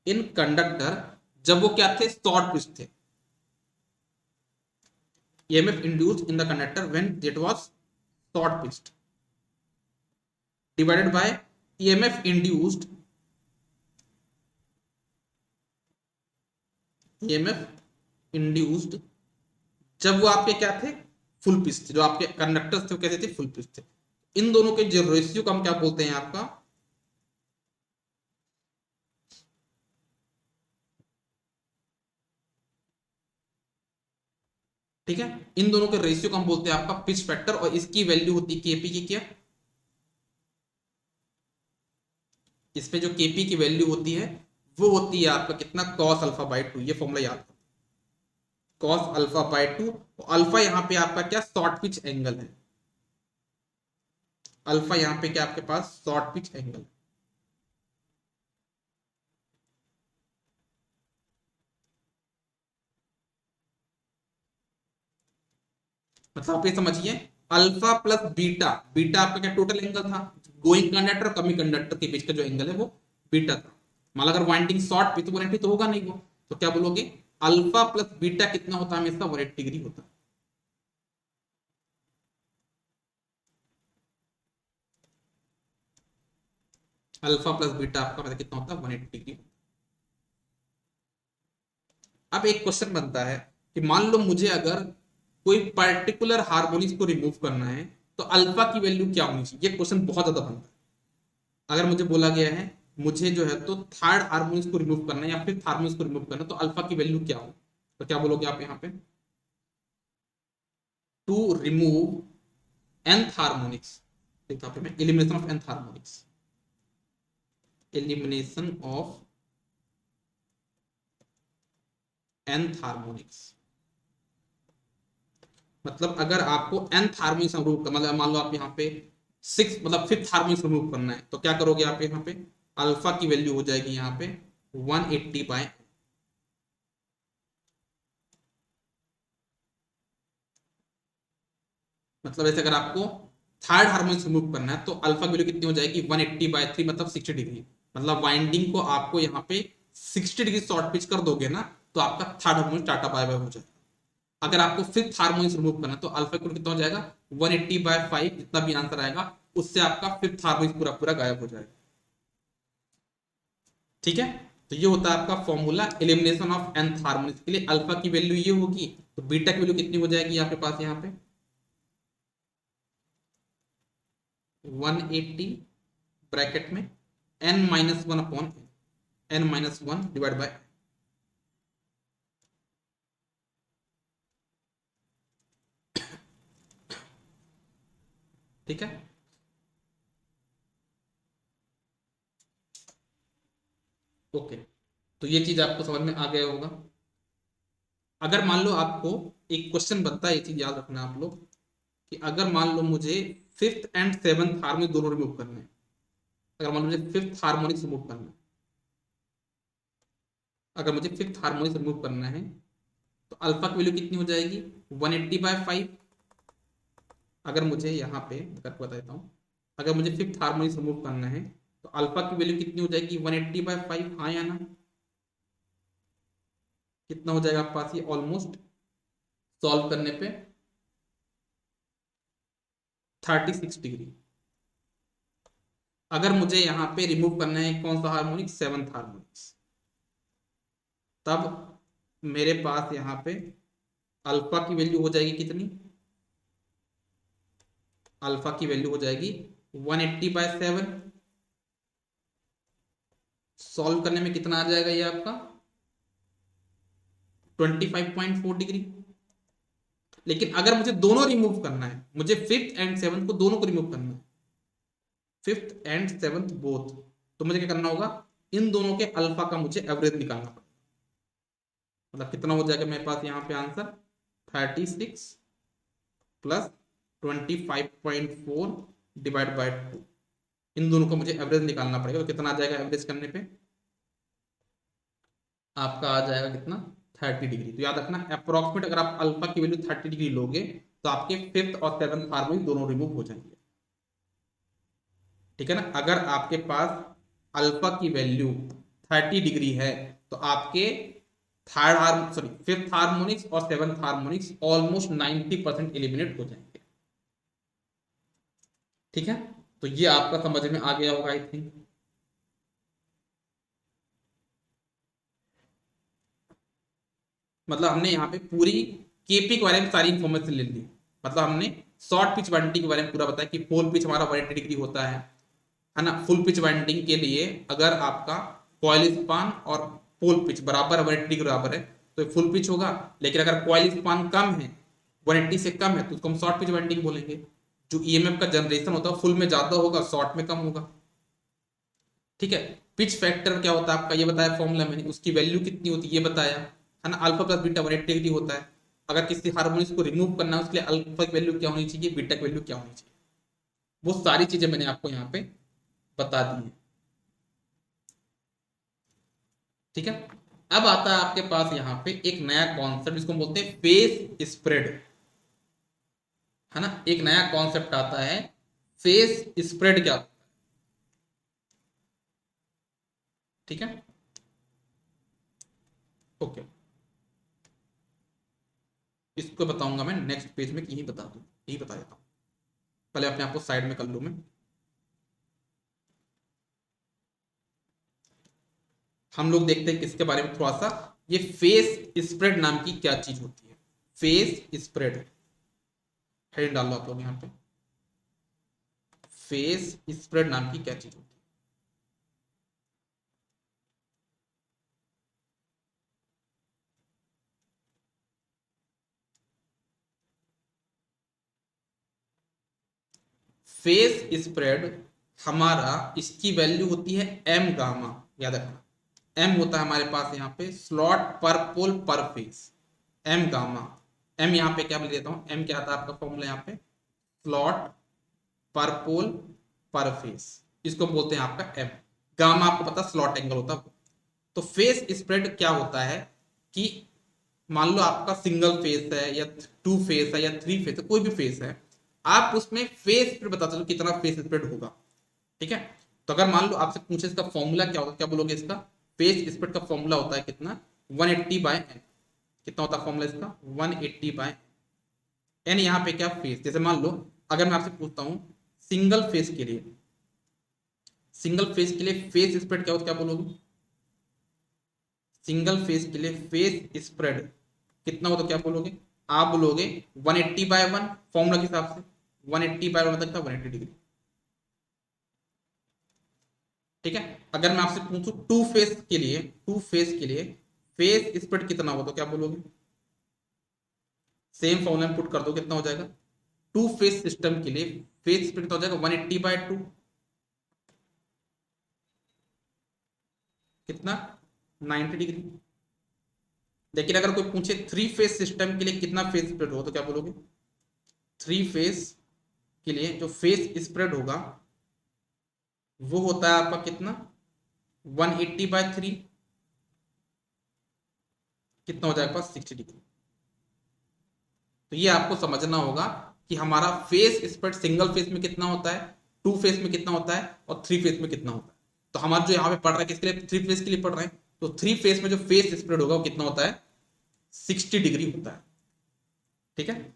इन कंडक्टर जब वो क्या थे, शॉर्ट पिच थे, EMF induced in the conductor when it was short pitched divided by EMF induced जब वो आपके क्या थे, फुल पिच थे, जो आपके कंडक्टर्स थे वो कैसे थे, फुल पिच थे। इन दोनों के जो रेशियो का हम क्या बोलते हैं आपका, ठीक है, इन दोनों के रेशियो को हम बोलते हैं आपका पिच फैक्टर, और इसकी वैल्यू होती है केपी की, क्या, इसमें जो केपी की वैल्यू होती है वो होती है आपका कितना, कॉस अल्फा बाई 2, ये फॉर्मूला याद, कॉस अल्फा बाय 2। अल्फा यहाँ पे आपका क्या, शॉर्ट पिच एंगल है, अल्फा यहाँ पे क्या आपके पास शॉर्ट पिच एंगल, मतलब आप ये समझिए, अल्फा प्लस बीटा, बीटा आपका क्या टोटल एंगल था, गोइंग कंडक्टर और कमिंग कंडक्टर के बीच का जो एंगल है वो बीटा था। मान लो अगर वाइंडिंग शॉर्ट भी तो 180 तो होगा नहीं वो, तो क्या बोलोगे, अल्फा प्लस बीटा कितना होता है हमेशा, 180 डिग्री होता है। अल्फा प्लस बीटा आपका मतलब कितना होता है, 180 डिग्री। अब एक क्वेश्चन बनता है कि मान लो मुझे अगर कोई पर्टिकुलर हार्मोनिक्स को रिमूव करना है तो अल्फा की वैल्यू क्या होनी चाहिए, ये क्वेश्चन बहुत ज्यादा बनता है। अगर मुझे बोला गया है मुझे जो है तो थर्ड हार्मोनिक्स को रिमूव करना है या फिर हार्मोनिक्स को रिमूव करना है, तो अल्फा की वैल्यू क्या हो, तो क्या बोलोगे आप यहाँ पे, टू रिमूव nth हार्मोनिक्स, देखो यहाँ पे मैं elimination of nth harmonics, elimination of nth harmonics, मतलब अगर आपको nth हार्मोनिक्स रिमूव करना, मतलब मान लो आप यहाँ पे सिक्स मतलब फिफ्थ हार्मोनिक्स रिमूव करना है, तो क्या करोगे आप यहाँ पे, अल्फा की वैल्यू हो जाएगी यहाँ पे 180 बाय, मतलब ऐसे अगर आपको थर्ड हार्मोनिक्स रिमूव करना है तो अल्फा की वैल्यू कितनी हो जाएगी, 180/3 मतलब 60 डिग्री, मतलब वाइंडिंग को आपको यहाँ पे 60 डिग्री शॉर्ट पिच कर दोगे ना, तो आपका third harmonics tata bye bye हो जाएगा। अगर आपको फिफ्थ हार्मोनिक्स रिमूव करना है तो अल्फा की वैल्यू कितना हो जाएगा, 180/5, जितना भी आंसर आएगा उससे आपका फिफ्थ हार्मोनिक्स पूरा पूरा गायब हो जाएगा। ठीक है, तो ये होता है आपका formula elimination of nth harmonics के लिए, अल्फा की वैल्यू ये होगी, तो बीटा की वैल्यू कितनी हो जाएगी आपके पास यहाँ पे, 180 ब्रैकेट में n-1 upon n-1 divide by, ठीक है। ओके, तो ये चीज आपको समझ में आ गया होगा। अगर मान लो आपको एक क्वेश्चन बनता है, ये चीज याद रखना आप लोग, कि अगर मान लो मुझे फिफ्थ एंड सेवंथ हार्मोनिक दोनों रिमूव करने हैं, अगर मान लो मुझे फिफ्थ हार्मोनिक्स रिमूव करना है, अगर मुझे फिफ्थ हार्मोनिक्स रिमूव करना है तो अल्फा की वैल्यू कितनी हो जाएगी, 180/5। अगर मुझे यहाँ पे करके बता देता हूँ, अगर मुझे फिफ्थ हार्मोनिक्स रिमूव करना है तो अल्फा की वैल्यू कितनी हो जाएगी, 180/5, हाँ या ना, कितना हो जाएगा आपके पास ये ऑलमोस्ट सॉल्व करने पे 36 डिग्री। अगर मुझे यहाँ पे रिमूव करना है कौन सा हार्मोनिक, सेवंथ हार्मोनिक्स, तब मेरे पास यहाँ पे अल्फा की वैल्यू हो जाएगी कितनी, अल्फा की वैल्यू हो जाएगी 180/7, सॉल्व करने में कितना आ जाएगा ये आपका 25.4 डिग्री। लेकिन अगर मुझे दोनों रिमूव करना है, मुझे फिफ्थ एंड सेवंथ को दोनों को रिमूव करना है, फिफ्थ एंड सेवंथ बोथ, तो मुझे क्या करना होगा, इन दोनों के अल्फा का मुझे एवरेज निकालना पड़ेगा, मतलब कितना हो जाएगा मेरे पास यहाँ पे आंसर, 36 प्लस 25.4 डिवाइड बाय 2, इन दोनों का मुझे एवरेज निकालना पड़ेगा, तो कितना आ जाएगा एवरेज करने पे, आपका आ जाएगा कितना, 30 डिग्री। तो याद रखना अप्रोक्सीमेट अगर आप अल्फा की वैल्यू 30 डिग्री लोगे तो आपके फिफ्थ और सेवंथ हार्मोनिक दोनों रिमूव हो जाएंगे। ठीक है ना, अगर आपके पास अल्फा की वैल्यू 30 डिग्री है तो आपके third harm sorry fifth harmonics और सेवंथ हार्मोनिक्स ऑलमोस्ट 90% एलिमिनेट हो जाएंगे। ठीक है, तो ये आपका समझ में आ गया होगा आई थिंक। मतलब हमने यहाँ पे पूरी केपी के बारे में सारी इंफॉर्मेशन ले ली, मतलब हमने शॉर्ट पिच वाइंडिंग के बारे में पूरा बताया कि पोल पिच हमारा 180 डिग्री होता है ना। फुल पिच वाइंडिंग के लिए अगर आपका कॉइल स्पान और पोल पिच बराबर 180 डिग्री बराबर है तो फुल पिच होगा, लेकिन अगर कॉइल स्पान कम है, 180 से कम है, तो उसको हम शॉर्ट पिच वाइंडिंग बोलेंगे। जो ईएमएफ का जनरेशन होता है फुल में ज्यादा होगा, शॉर्ट में कम होगा। ठीक है, पिच फैक्टर क्या होता है आपका, ये बताया फॉर्मूला मैंने, उसकी वैल्यू कितनी होती है ये बताया, है ना। अल्फा प्लस बीटा 180 डिग्री होता है, अगर किसी हार्मोनिक्स को रिमूव करना है उसके लिए अल्फा की वैल्यू क्या होनी चाहिए, बीटा की वैल्यू क्या होनी चाहिए, वो सारी चीजें मैंने आपको यहाँ पे बता दी है। ठीक है, अब आता है आपके पास यहाँ पे एक नया कॉन्सेप्ट जिसको हम बोलते हैं फेस स्प्रेड। है ना, एक नया कॉन्सेप्ट आता है, फेस स्प्रेड क्या। ठीक है, ओके, इसको बताऊंगा मैं नेक्स्ट पेज में, यही बता दूं, यही बता देता हूँ। पहले अपने आप को साइड में कर लूं मैं। हम लोग देखते हैं किसके बारे में थोड़ा सा, ये फेस स्प्रेड नाम की क्या चीज होती है। फेस स्प्रेड, हेडिंग डाल लो आप लोग यहाँ पे, फेस स्प्रेड नाम की क्या चीज होती है। फेस स्प्रेड हमारा, इसकी वैल्यू होती है एम गामा, याद रखना। एम होता है हमारे पास यहाँ पे स्लॉट पर पोल पर फेस, एम गामा। एम यहाँ पे क्या मैं देता हूँ, एम क्या आता है आपका फॉर्मूला यहाँ पे, स्लॉट पर पोल पर फेस, इसको बोलते हैं आपका एम। गामा आपको पता स्लॉट एंगल होता है। तो फेस स्प्रेड क्या होता है कि मान लो आपका सिंगल फेस है या टू फेस है या थ्री फेस है, कोई भी फेस है, आप उसमें फेस स्प्रेड बता चलो कितना फेस स्प्रेड होगा। ठीक है, तो अगर मान लो आपसे पूछे इसका फॉर्मूला क्या होगा, क्या बोलोगे इसका, फेस स्प्रेड का फॉर्मूला होता है कितना, 180/n। कितना होता है फॉर्मूला इसका, 180/n। यहाँ पे क्या फेस, जैसे मान लो अगर मैं आपसे पूछता हूं सिंगल फेस के लिए, सिंगल फेस के लिए फेस स्प्रेड क्या होता है, क्या बोलोगे, सिंगल फेस के लिए फेस स्प्रेड कितना हो तो क्या बोलोगे, आप बोलोगे 180/1, फॉर्मूला के हिसाब से 180/1 तक था 180 डिग्री। ठीक है, अगर मैं आपसे पूछूं टू फेस के लिए, टू फेस के लिए फेस स्प्रेड कितना हो तो क्या बोलोगे, सेम फॉर्मूला में पुट कर दो, कितना हो जाएगा, टू फेस सिस्टम के लिए फेस स्प्रेड कितना हो जाएगा, 180/2, कितना, 90 डिग्री। लेकिन अगर कोई पूछे थ्री फेस सिस्टम के लिए कितना फेस स्प्रेड हो तो क्या बोलोगे, थ्री फेस के लिए जो फेस स्प्रेड होगा वो होता है आपका कितना, 180/3, कितना हो जाएगा 60 डिग्री। तो ये आपको समझना होगा कि हमारा फेस स्प्रेड सिंगल फेस में कितना होता है, टू फेस में कितना होता है और थ्री फेस में कितना होता है। तो हमारा जो यहाँ पे पढ़ रहा है किसके लिए, थ्री फेस के लिए पढ़ रहे हैं, तो थ्री फेस में जो फेस स्प्रेड होगा वो कितना होता है, 60 डिग्री होता है। ठीक है,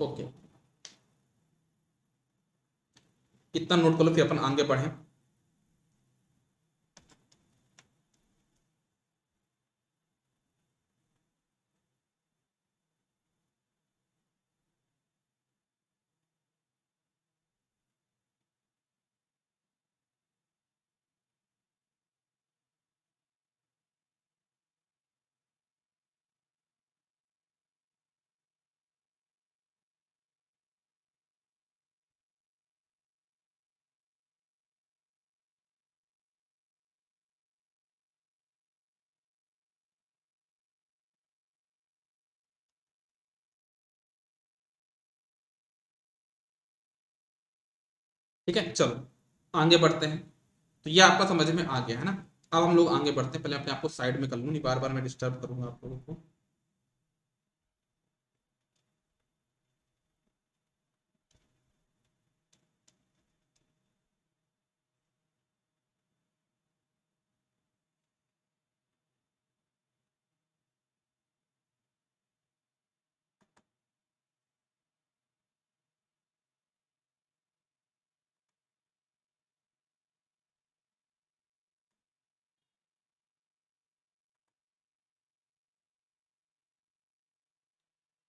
ओके, इतना नोट कर लो फिर अपन आगे बढ़े। ठीक है, चलो आगे बढ़ते हैं। तो ये आपका समझ में आ गया है ना। अब हम लोग आगे बढ़ते हैं, पहले अपने आप को साइड में कर लूँ, नहीं बार बार मैं डिस्टर्ब करूंगा आप लोगों को।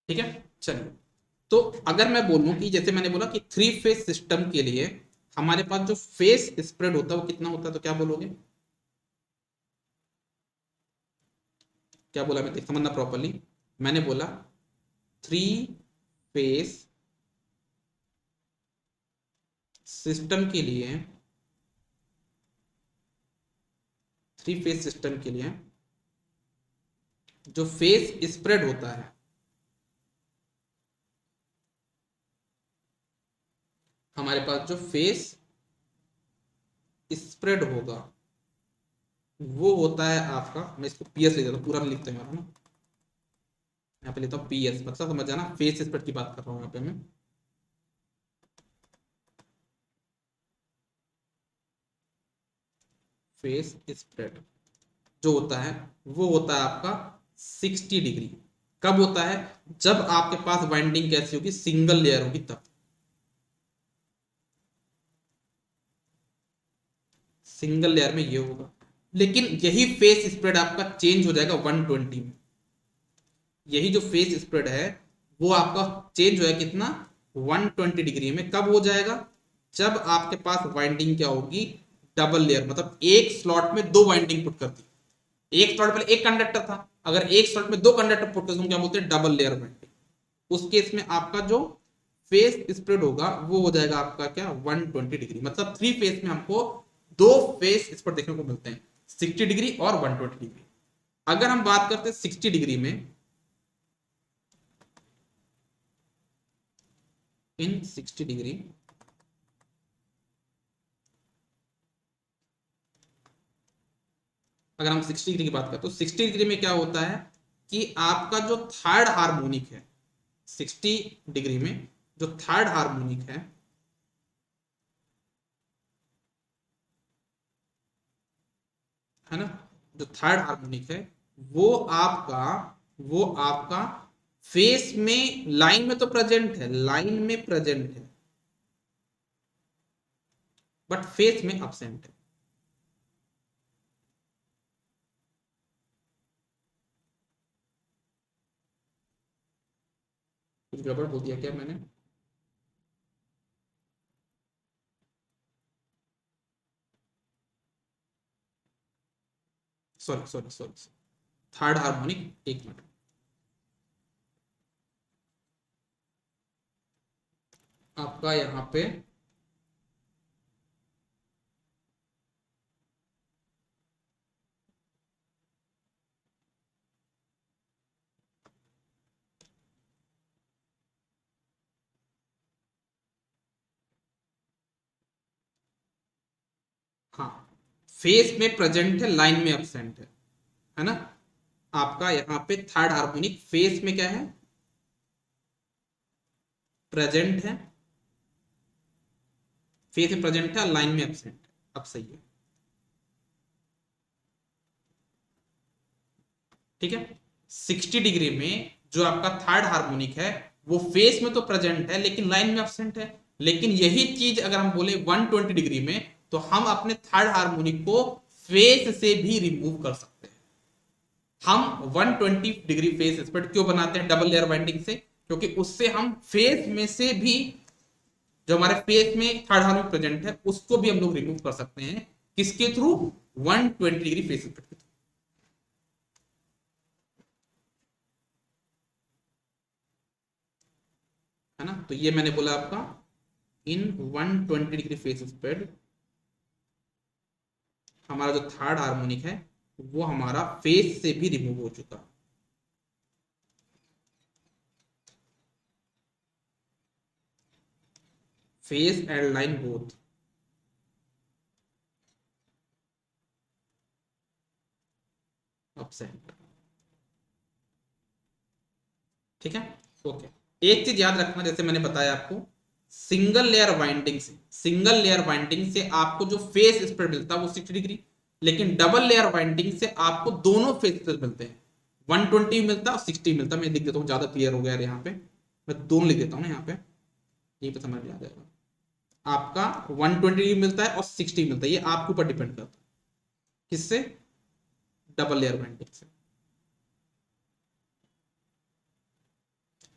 ठीक है, चलिए। तो अगर मैं बोलूं कि जैसे मैंने बोला कि थ्री फेस सिस्टम के लिए हमारे पास जो फेस स्प्रेड होता है वो कितना होता है, तो क्या बोलोगे, क्या बोला, मैं समझना प्रॉपरली। मैंने बोला थ्री फेस सिस्टम के लिए, थ्री फेस सिस्टम के लिए जो फेस स्प्रेड होता है, हमारे पास जो फेस स्प्रेड होगा वो होता है आपका, मैं इसको पीएस ले जाता हूँ, पूरा नहीं लिखते हैं ना, यहाँ पे लेता हूँ पी एस, मतलब समझ जाना फेस स्प्रेड की बात कर रहा हूँ यहाँ पे मैं। फेस स्प्रेड जो होता है वो होता है आपका 60 डिग्री। कब होता है? जब आपके पास वाइंडिंग कैसी होगी, सिंगल लेयर होगी तब। सिंगल लेयर में ये होगा, लेकिन यही फेस स्प्रेड आपका चेंज हो जाएगा 120 में। यही जो फेस स्प्रेड है वो आपका चेंज हो जाएगा कितना, 120 डिग्री में। कब हो जाएगा? जब आपके पास वाइंडिंग क्या होगी, डबल लेयर, मतलब एक स्लॉट में दो वाइंडिंग पुट करती। एक स्लॉट पहले एक कंडक्टर था, अगर एक स्लॉट में दो कंडक्टर पुट करते क्या बोलते हैं, डबल लेयर वाइंडिंग। उस केस में आपका जो फेस स्प्रेड होगा वो हो जाएगा आपका क्या, 120 डिग्री। मतलब थ्री फेस में हमको दो फेस स्प्रेड देखने को मिलते हैं, 60 डिग्री और 120 डिग्री। अगर हम बात करते हैं 60 डिग्री में, इन 60 डिग्री, अगर हम 60 डिग्री की बात करें तो 60 डिग्री में क्या होता है कि आपका जो थर्ड हार्मोनिक है, 60 डिग्री में जो थर्ड हार्मोनिक है ना, जो थर्ड हार्मोनिक है वो आपका वो आपका फेस में, लाइन में तो प्रेजेंट है, लाइन में प्रेजेंट है, बट फेस में अब्सेंट है। कुछ गड़बड़ बोल दिया क्या मैंने? Sorry sorry sorry, third harmonic, एक मिनट। आपका यहाँ पे हाँ, फेस में प्रेजेंट है, लाइन में अब्सेंट है ना। आपका यहाँ पे थर्ड हार्मोनिक फेस में क्या है, प्रेजेंट है, फेस में प्रेजेंट है, लाइन में एब्सेंट है। अब सही है, ठीक है। 60 डिग्री में जो आपका थर्ड हार्मोनिक है वो फेस में तो प्रेजेंट है लेकिन लाइन में एब्सेंट है। लेकिन यही चीज अगर हम बोले 120 डिग्री में, तो हम अपने थर्ड हार्मोनिक को फेस से भी रिमूव कर सकते हैं। हम 120 डिग्री फेस स्प्रेड क्यों बनाते हैं डबल लेयर वाइंडिंग से? क्योंकि उससे हम फेस में से भी, जो हमारे फेस में थर्ड हार्मोनिक प्रेजेंट है उसको भी हम लोग रिमूव कर सकते हैं। किसके थ्रू? 120 डिग्री फेस स्प्रेड के थ्रू, है ना। तो ये मैंने बोला आपका, इन 120 डिग्री फेस स्प्रेड हमारा जो थर्ड हार्मोनिक है वो हमारा फेस से भी रिमूव हो चुका। Face and line both absent, ठीक है। ओके, एक चीज याद रखना, जैसे मैंने बताया आपको, सिंगल लेयर वाइंडिंग से आपको जो फेस स्प्रेड मिलता है वो 60 डिग्री, लेकिन डबल लेयर वाइंडिंग से आपको दोनों फेस स्प्रेड मिलते हैं, 120 मिलता है और 60 मिलता है। मैं लिख देता हूँ, ज्यादा क्लियर हो गया यहाँ पे, मैं दोनों लिख देता हूँ ना यहाँ पे, यही पे समझ में आ जाएगा। आपका 120 मिलता है और 60 मिलता है, ये आपके ऊपर डिपेंड करता है, किससे, डबल लेयर वाइंडिंग से।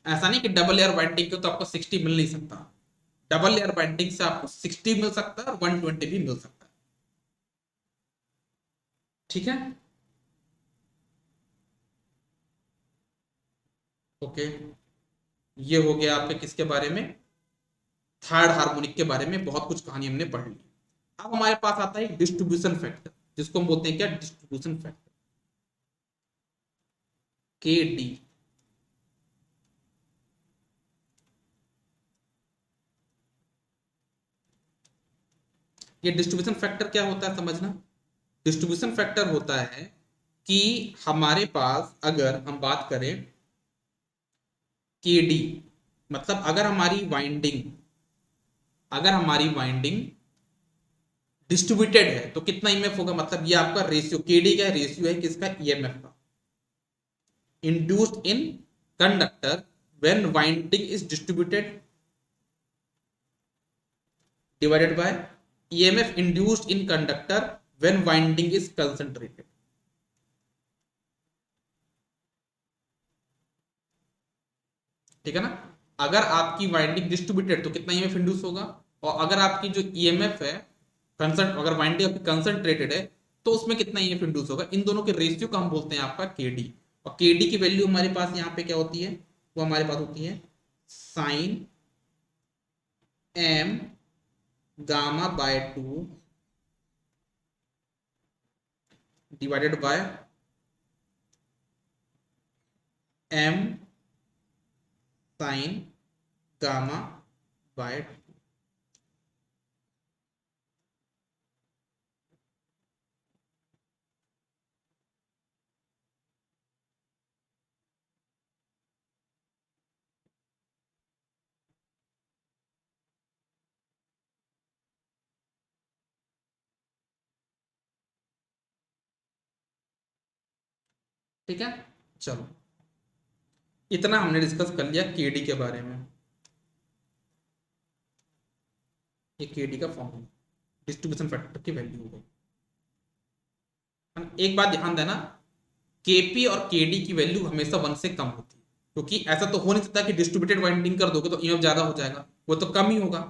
ऐसा नहीं कि डबल लेयर बाइंडिंग को तो आपको 60 मिल नहीं सकता, डबल लेयर बाइंडिंग से आपको 60 मिल सकता है और 120 भी मिल सकता है, ठीक है। ओके, ये हो गया आपके किसके बारे में, थर्ड हार्मोनिक के बारे में बहुत कुछ कहानी हमने पढ़ ली। अब हमारे पास आता है डिस्ट्रीब्यूशन फैक्टर, जिसको हम बोलते हैं क्या, डिस्ट्रीब्यूशन फैक्टर, के डी। ये डिस्ट्रीब्यूशन फैक्टर क्या होता है समझना। डिस्ट्रीब्यूशन फैक्टर होता है कि हमारे पास, अगर हम बात करें के डी, मतलब अगर हमारी वाइंडिंग डिस्ट्रीब्यूटेड है तो कितना ईएमएफ होगा, मतलब ये आपका रेशियो, के डी क्या रेशियो है किसका, ईएमएफ का, induced in conductor when winding is distributed divided by EMF induced in conductor when winding is concentrated। ठीक है ना, अगर आपकी वाइंडिंग डिस्ट्रीब्यूटेड तो कितना ईएमएफ इंड्यूस होगा, और अगर आपकी जो ईएमएफ है अगर वाइंडिंग आपकी कंसंट्रेटेड है तो उसमें कितना ईएमएफ इंड्यूस होगा, इन दोनों के रेशियो का हम बोलते हैं आपका केडी। और केडी की वैल्यू हमारे पास यहाँ पे क्या होती है, वो हमारे पास होती है sine M gamma by 2 divided by M sine gamma by 2। ठीक है, चलो इतना हमने डिस्कस कर लिया केडी के बारे में। ये केडी का फॉर्मूला डिस्ट्रीब्यूशन फैक्टर की वैल्यू हो गई। एक बात ध्यान देना, केपी और केडी की वैल्यू हमेशा 1 से कम होती है, क्योंकि ऐसा तो हो नहीं सकता कि डिस्ट्रीब्यूटेड वाइंडिंग कर दोगे तो ईएमएफ ज्यादा हो जाएगा, वो तो कम ही होगा।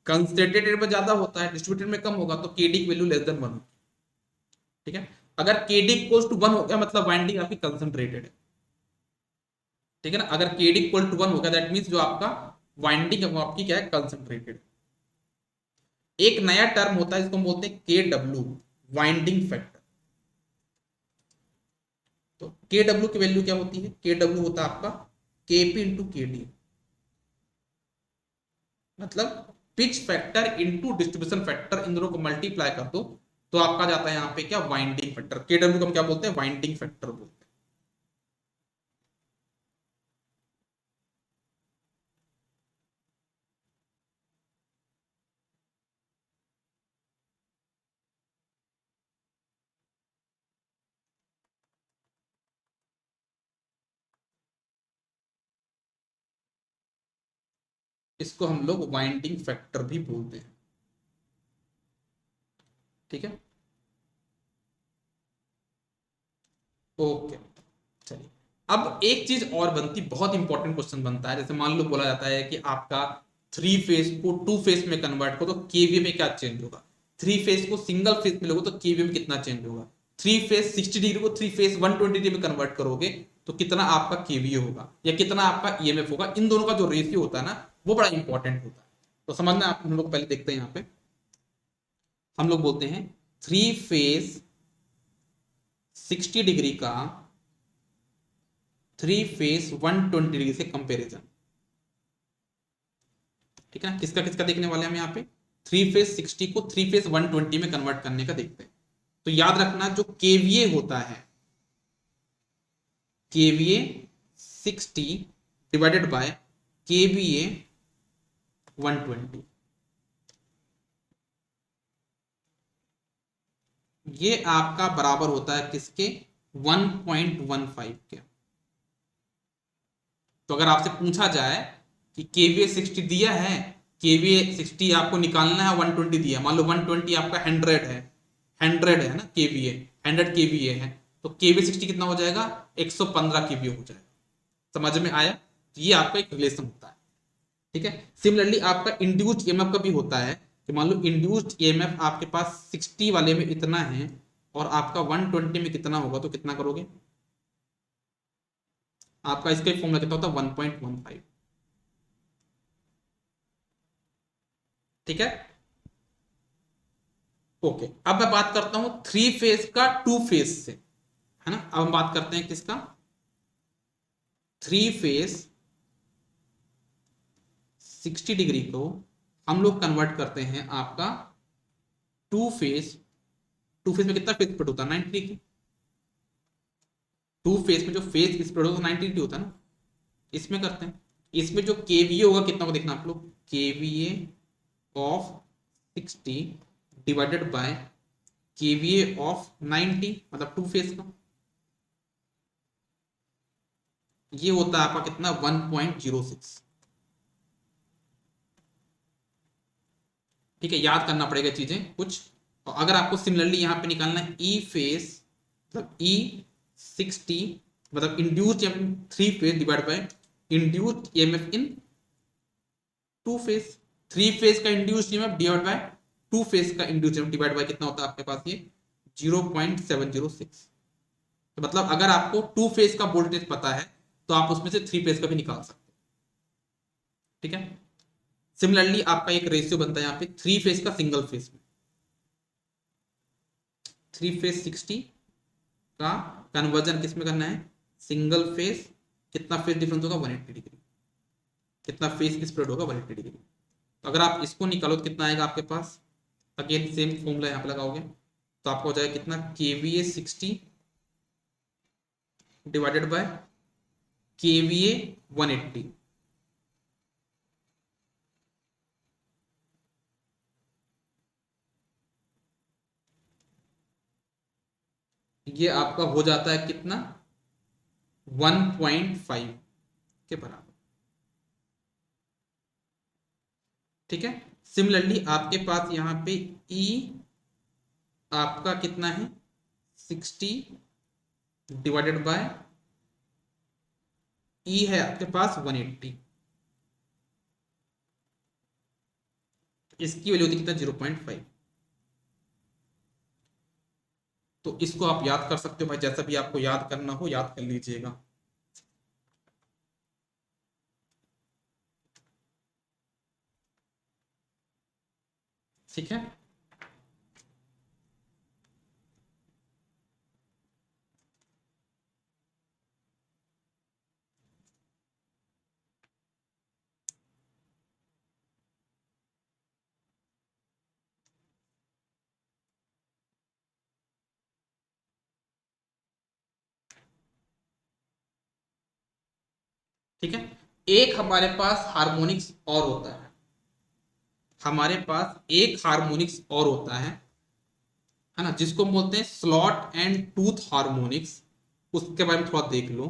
कंसंट्रेटेड में ज्यादा होता है, डिस्ट्रीब्यूटेड में कम होगा, तो केडी की वैल्यू लेस देन 1 होगी। ठीक है, अगर केडी इक्वल टू 1 हो गया मतलब वाइंडिंग आपकी कंसंट्रेटेड है। ठीक है ना, अगर केडी इक्वल टू 1 हो गया दैट मींस जो आपका वाइंडिंग है वो आपकी क्या है, कंसंट्रेटेड। एक नया टर्म होता है जिसको हम बोलते हैं के डब्ल्यू, वाइंडिंग फैक्टर। तो के डब्ल्यू की वैल्यू क्या होती है, के डब्ल्यू होता है आपका केपी इंटू के डी, मतलब pitch factor into distribution factor, इन दोनों को मल्टीप्लाई कर दो तो आपका जाता है यहाँ पे क्या, वाइंडिंग फैक्टर। के डब्ल्यू को हम क्या बोलते हैं, वाइंडिंग फैक्टर बोलते हैं। इसको हम लोग वाइंडिंग फैक्टर भी बोलते हैं। ठीक है, ओके, चलिए अब एक चीज और बनती, बहुत इंपॉर्टेंट क्वेश्चन बनता है, जैसे मान लो बोला जाता है कि आपका 3 फेज को 2 फेज में कन्वर्ट करो तो केवीए में क्या चेंज होगा, 3 फेज को सिंगल फेज में लोगे तो केवीए में कितना चेंज होगा, 3 फेज 60 डिग्री को 3 फेज 120 डिग्री में कन्वर्ट करोगे तो कितना आपका केवीए होगा या कितना आपका ईएमएफ होगा, इन दोनों का जो रेशियो होता है ना वो बड़ा इंपॉर्टेंट होता है। तो समझना, आप हम लोग पहले देखते हैं, यहाँ पे हम लोग बोलते हैं 3 फेज 60 डिग्री का 3 फेज 120 डिग्री से कंपेरिजन। ठीक है, किसका किसका देखने वाले हम यहाँ पे, 3 फेज 60 को 3 फेज 120 में कन्वर्ट करने का देखते हैं। तो याद रखना जो केवीए होता है, केवीए 60 डिवाइडेड बाय केवीए 120, ये आपका बराबर होता है किसके, 1.15 के। तो अगर आपसे पूछा जाए कि केवीए 60 दिया है, केवीए 60 आपको निकालना है, 120 दिया, मान लो 120 आपका 100 है ना, केवीए 100 केवीए है, तो केवीए 60 कितना हो जाएगा, 115 केवीए हो जाएगा। समझ में आया, तो ये आपका एक रिलेशन होता है। ठीक है, सिमिलरली आपका इंड्यूस्ड ईएमएफ का भी होता है कि मान लो इंड्यूस्ड ईएमएफ आपके पास 60 वाले में इतना है और आपका 120 में कितना होगा, तो कितना करोगे, आपका इसका फॉर्मूला कितना होता है, 1.15। ठीक है, ओके, अब मैं बात करता हूं 3 फेज का 2 फेज से, है ना। अब हम बात करते हैं किसका, 3 फेज 60 डिग्री को हम लोग कन्वर्ट करते हैं आपका 2 फेज, 2 फेज में कितना फेज स्प्रेड होता है, 90 डिग्री। 2 फेज में जो फेज स्प्रेड होता है 90 डिग्री होता है ना, इसमें करते हैं इसमें जो केवीए होगा कितना को देखना आप लोग, KVA of 60 divided by KVA of 90, मतलब टू फेज का, ये होता है आपका कितना 1.06। ठीक है, याद करना पड़ेगा चीजें कुछ। और अगर आपको सिमिलरली यहां पे निकालना है ई फेस, मतलब ई 60, मतलब induced three phase divide by induced EMF in two phase. Three phase का induced EMF divide by two phase का इंड्यूस्ड ईएमएफ डिवाइड बाय कितना होता है आपके पास, ये 0.706। तो मतलब अगर आपको टू फेज का वोल्टेज पता है तो आप उसमें से थ्री फेज का भी निकाल सकते हैं। ठीक है, सिमिलरली आपका एक रेशियो बनता है यहाँ पे थ्री फेज का सिंगल फेज में, थ्री फेज 60 का कन्वर्जन किस में करना है, सिंगल फेज। कितना फेज डिफरेंस होगा 180 डिग्री, कितना फेज स्प्रेड होगा 180 डिग्री। तो अगर आप इसको निकालो तो कितना आएगा आपके पास, अगेन सेम फॉर्मूला यहाँ पे लगाओगे तो आपको हो जाएगा कितना, केवीए 60 डिवाइडेड बाय केवीए 180। ये आपका हो जाता है कितना, 1.5 के बराबर। ठीक है, सिमिलरली आपके पास यहाँ पे ई आपका कितना है 60 डिवाइडेड बाय ई है आपके पास 180, इसकी वैल्यू होती है कितना 0.5। तो इसको आप याद कर सकते हो भाई, जैसा भी आपको याद करना हो याद कर लीजिएगा। ठीक है, ठीक है। एक हमारे पास हार्मोनिक्स और होता है, हमारे पास एक हार्मोनिक्स और होता है ना, जिसको हम बोलते हैं स्लॉट एंड टूथ हार्मोनिक्स। उसके बारे में थोड़ा देख लो,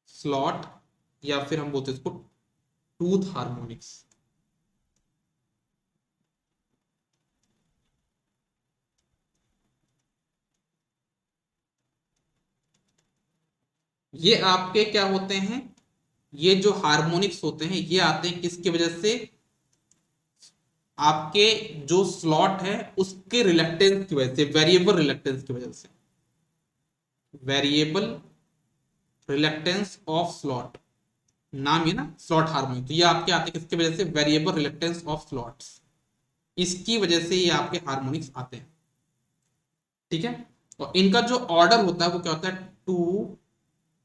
स्लॉट या फिर हम बोलते हैं इसको टूथ हार्मोनिक्स। ये आपके क्या होते हैं, ये जो हार्मोनिक्स होते हैं ये आते हैं किसकी वजह से, आपके जो स्लॉट है उसके रिलक्टेंस की वजह से, वेरिएबल रिलक्टेंस की वजह से, वेरिएबल रिलक्टेंस ऑफ स्लॉट, नाम ये ना स्लॉट हार्मोनिक। तो ये आपके आते हैं किसकी वजह से, वेरिएबल रिलक्टेंस ऑफ स्लॉट्स, इसकी वजह से ये आपके हार्मोनिक्स आते हैं। ठीक है, और इनका जो ऑर्डर होता है वो क्या होता है, टू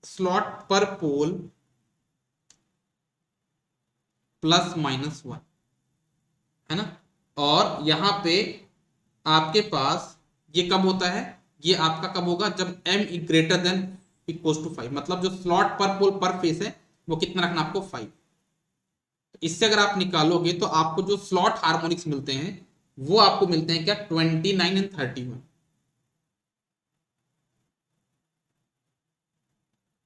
स्लॉट पर पोल प्लस माइनस वन, है ना। और यहां पे आपके पास ये कब होता है, ये आपका कब होगा, जब m greater than equal to 5, मतलब जो स्लॉट पर पोल पर फेस है वो कितना रखना आपको 5। इससे अगर आप निकालोगे तो आपको जो स्लॉट हार्मोनिक्स मिलते हैं वो आपको मिलते हैं क्या, 29 एंड 31।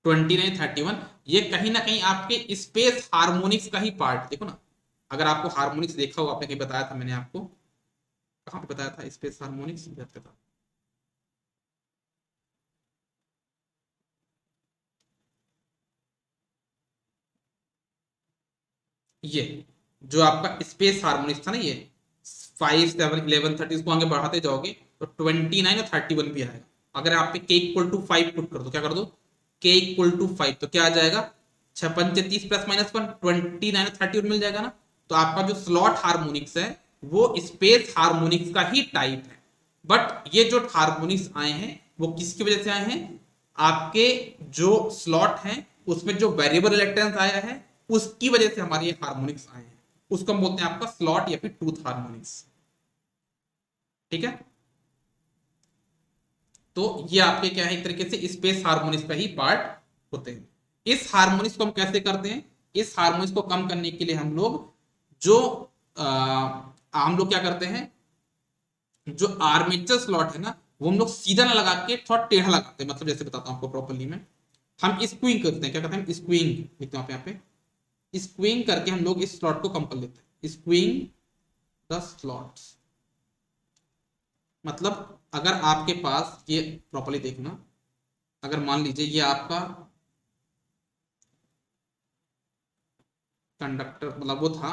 29 31 ये कहीं ना कहीं आपके स्पेस हार्मोनिक्स का ही पार्ट, देखो ना। अगर आपको हार्मोनिक्स देखा हो, आपने कहीं बताया था मैंने आपको, कहाँ पे बताया था स्पेस हार्मोनिक्स, था ये जो आपका स्पेस हार्मोनिक्स था ना, ये 5 7 11 30, इसको आगे बढ़ाते जाओगे तो 29 और 31 भी आएगा। अगर आप पे के इक्वल टू 5 पुट कर दो, क्या कर दो, के इक्वल टू 5, तो क्या आ जाएगा, 6 5 30 प्लस माइनस 1, 29 और 31 मिल जाएगा ना। तो आपका जो स्लॉट हार्मोनिक्स है वो स्पेस हार्मोनिक्स का ही टाइप है। बट ये जो हार्मोनिक्स आए हैं वो किसकी वजह से आए हैं, आपके जो स्लॉट हैं उसमें जो वेरिएबल रिलेक्टेंस आया है उसकी वजह से हमारे ये हार्मोनिक्स आए हैं। उसको हम बोलते हैं आपका स्लॉट या फिर टूथ हार्मोनिक्स। ठीक है, तो ये आपके क्या है, एक तरीके से स्पेस हार्मोनिक्स का ही पार्ट होते हैं। इस हार्मोनिक्स को हम कैसे करते हैं, इस हार्मोनिक्स को कम करने के लिए हम लोग जो हम लोग क्या करते हैं, जो आर्मेचर स्लॉट है ना वो हम लोग सीधा ना लगा के थोड़ा टेढ़ा लगाते हैं। मतलब जैसे बताता हूं आपको प्रॉपर्ली में, हम स्क्विंग करते हैं, क्या करते हैं, स्क्विंग लिखते हैं यहाँ पे, स्क्विंग करके हम लोग इस स्लॉट को कम कर लेते हैं, स्क्विंग द स्लॉट्स। मतलब अगर आपके पास ये प्रॉपर्ली देखना, अगर मान लीजिए ये आपका कंडक्टर मतलब वो था,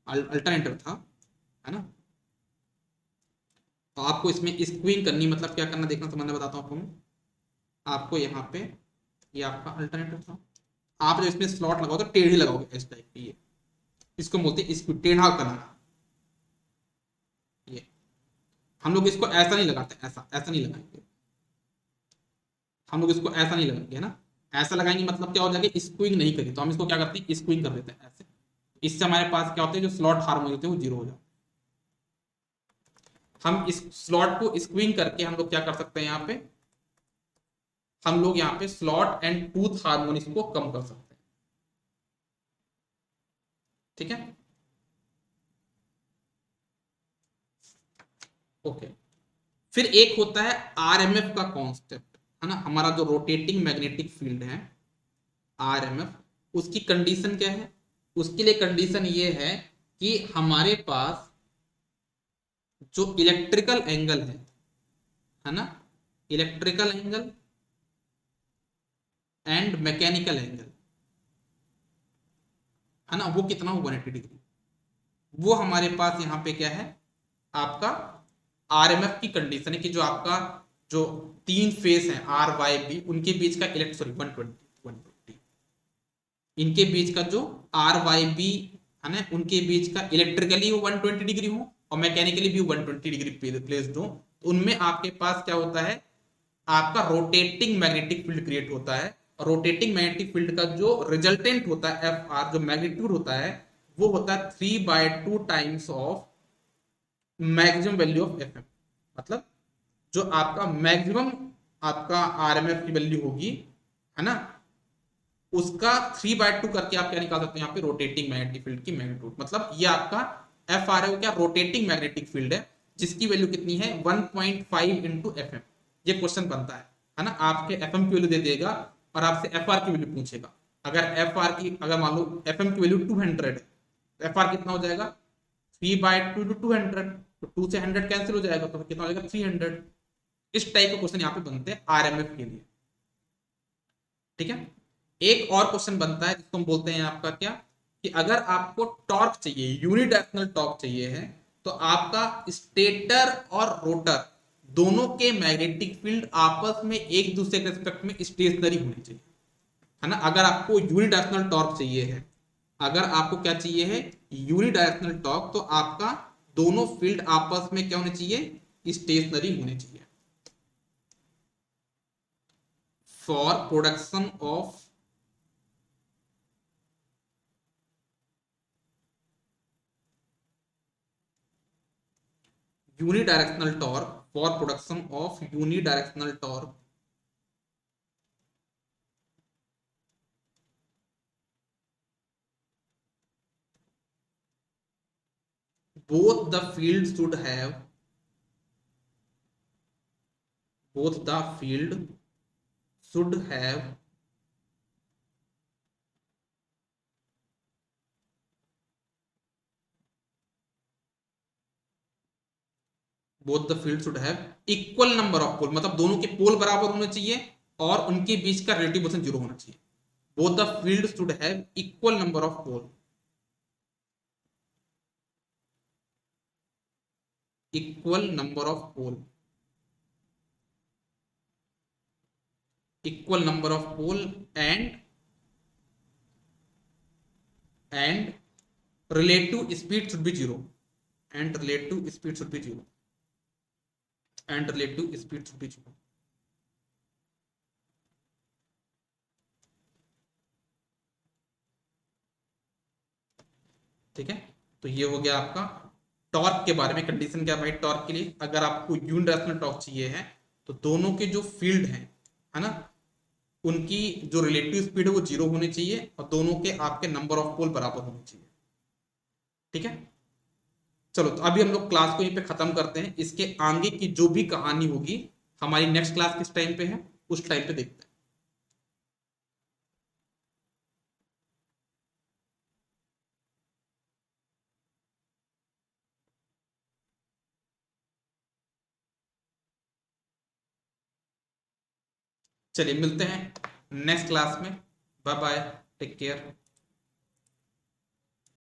अल्टरनेटर था, है ना, तो आपको इसमें स्क्वीन करनी, मतलब क्या करना देखना, समझना बताता हूँ आपको मैं। आपको यहाँ पे ये आपका अल्टरनेटर था, आप जब इसमें स्लॉट लगाओ तो टेढ़ी लगाओगे इस टाइप की, ये इसको बोलते हैं इसको टेढ़ा करना। ये हम लोग इसको ऐसा नहीं लगाते, ऐसा ऐसा नहीं लगाएंगे हम लोग, इसको ऐसा नहीं लगाएंगे, है ना। ऐसा लगाएंगे मतलब क्या हो जाएगा, स्क्विंग नहीं करी, तो हम इसको क्या करते हैं, स्क्विंग कर देते हैं ऐसे। इससे हमारे पास क्या होते हैं, जो स्लॉट हार्मोनिक होते हैं वो जीरो हो जाते हैं। हम इस स्लॉट को स्क्विंग करके हम लोग क्या कर सकते हैं, यहाँ पे हम लोग यहाँ पे स्लॉट एंड टूथ हार्मोनिक्स को कम कर सकते हैं। ठीक है, ओके। फिर एक होता है आरएमएफ का कॉन्सेप्ट, है ना, हमारा जो रोटेटिंग मैग्नेटिक फील्ड है आरएमएफ, उसकी कंडीशन क्या है, उसके लिए कंडीशन ये है कि हमारे पास जो इलेक्ट्रिकल एंगल है ना, electrical angle and mechanical angle, है ना, वो कितना हो 180 डिग्री, वो हमारे पास यहाँ पे क्या है, आपका आरएमएफ की कंडीशन है कि जो आपका जो तीन फेस है आर वाई बी, उनके बीच का इलेक्ट सॉरी 120 इनके बीच का जो आर वाई बी है ना, उनके बीच का इलेक्ट्रिकली वो 120 डिग्री हो और मैकेनिकली भी 120 डिग्री प्लेस्ड हो, तो उनमें आपके पास क्या होता है, आपका रोटेटिंग मैग्नेटिक फील्ड क्रिएट होता है। और रोटेटिंग मैग्नेटिक फील्ड का जो रिजल्टेंट होता है एफ आर, जो मैग्नीट्यूड होता है वो होता है 3/2 times of maximum value of F M. मतलब जो आपका मैक्सिमम आपका आरएमएफ की वैल्यू होगी, है ना, उसका 3/2 करके आप क्या निकाल सकते हैं यहाँ पे, रोटेटिंग मैग्नेटिक फील्ड की मैग्नीट्यूड। मतलब ये आपका एफ आर है वो क्या, रोटेटिंग मैग्नेटिक फील्ड है, जिसकी वैल्यू कितनी है 1.5 इंटू एफ एम। ये क्वेश्चन बनता है ना, आपके एफ एम की वैल्यू दे देगा और आपसे एफ आर की वैल्यू पूछेगा। अगर एफ आर की, अगर मान लो एफ एम की वैल्यू 200 है, तो एफ आर कितना हो जाएगा 3/2 इंटू 200, तो 2 से 100 कैंसिल हो जाएगा, तो कितना हो जाएगा 300। इस टाइप का क्वेश्चन यहाँ पे बनते हैं आरएमएफ के लिए। ठीक है, एक और क्वेश्चन बनता है जिसको हम बोलते हैं आपका क्या, कि अगर आपको टॉर्क चाहिए, यूनिडायरेक्शनल टॉर्क चाहिए है, तो आपका स्टेटर और रोटर दोनों के मैग्नेटिक फील्ड आपस में एक दूसरे के रिस्पेक्ट में स्टेशनरी होनी चाहिए, है ना। अगर आपको यूनिडायरेक्शनल टॉर्क चाहिए है, अगर आपको क्या चाहिए है, यूनिडायरेक्शनल टॉर्क, तो आपका दोनों फील्ड आपस में क्या होने चाहिए, स्टेशनरी होने चाहिए। For production of unidirectional torque, for production of unidirectional torque, both the field should have, both the field should have both the field should have equal number of पोल, मतलब दोनों के पोल बराबर होने चाहिए और उनके बीच का रिलेटिव मोशन जीरो होना चाहिए। both the field should have equal number of pole, equal number of pole, equal number of pole, and relative speed should be zero, and relative speed should be zero, and relative speed should be zero। ठीक है, तो ये हो गया आपका torque के बारे में। कंडीशन क्या भाई टॉर्क के लिए, अगर आपको यूनिडायरेक्शनल टॉर्क चाहिए है तो दोनों के जो फील्ड है ना, उनकी जो रिलेटिव स्पीड है वो जीरो होनी चाहिए और दोनों के आपके नंबर ऑफ पोल बराबर होने चाहिए। ठीक है, चलो तो अभी हम लोग क्लास को यहीं पे खत्म करते हैं। इसके आगे की जो भी कहानी होगी हमारी नेक्स्ट क्लास किस टाइम पे है, उस टाइम पे देखते हैं। चलिए मिलते हैं नेक्स्ट क्लास में। Bye bye, take care.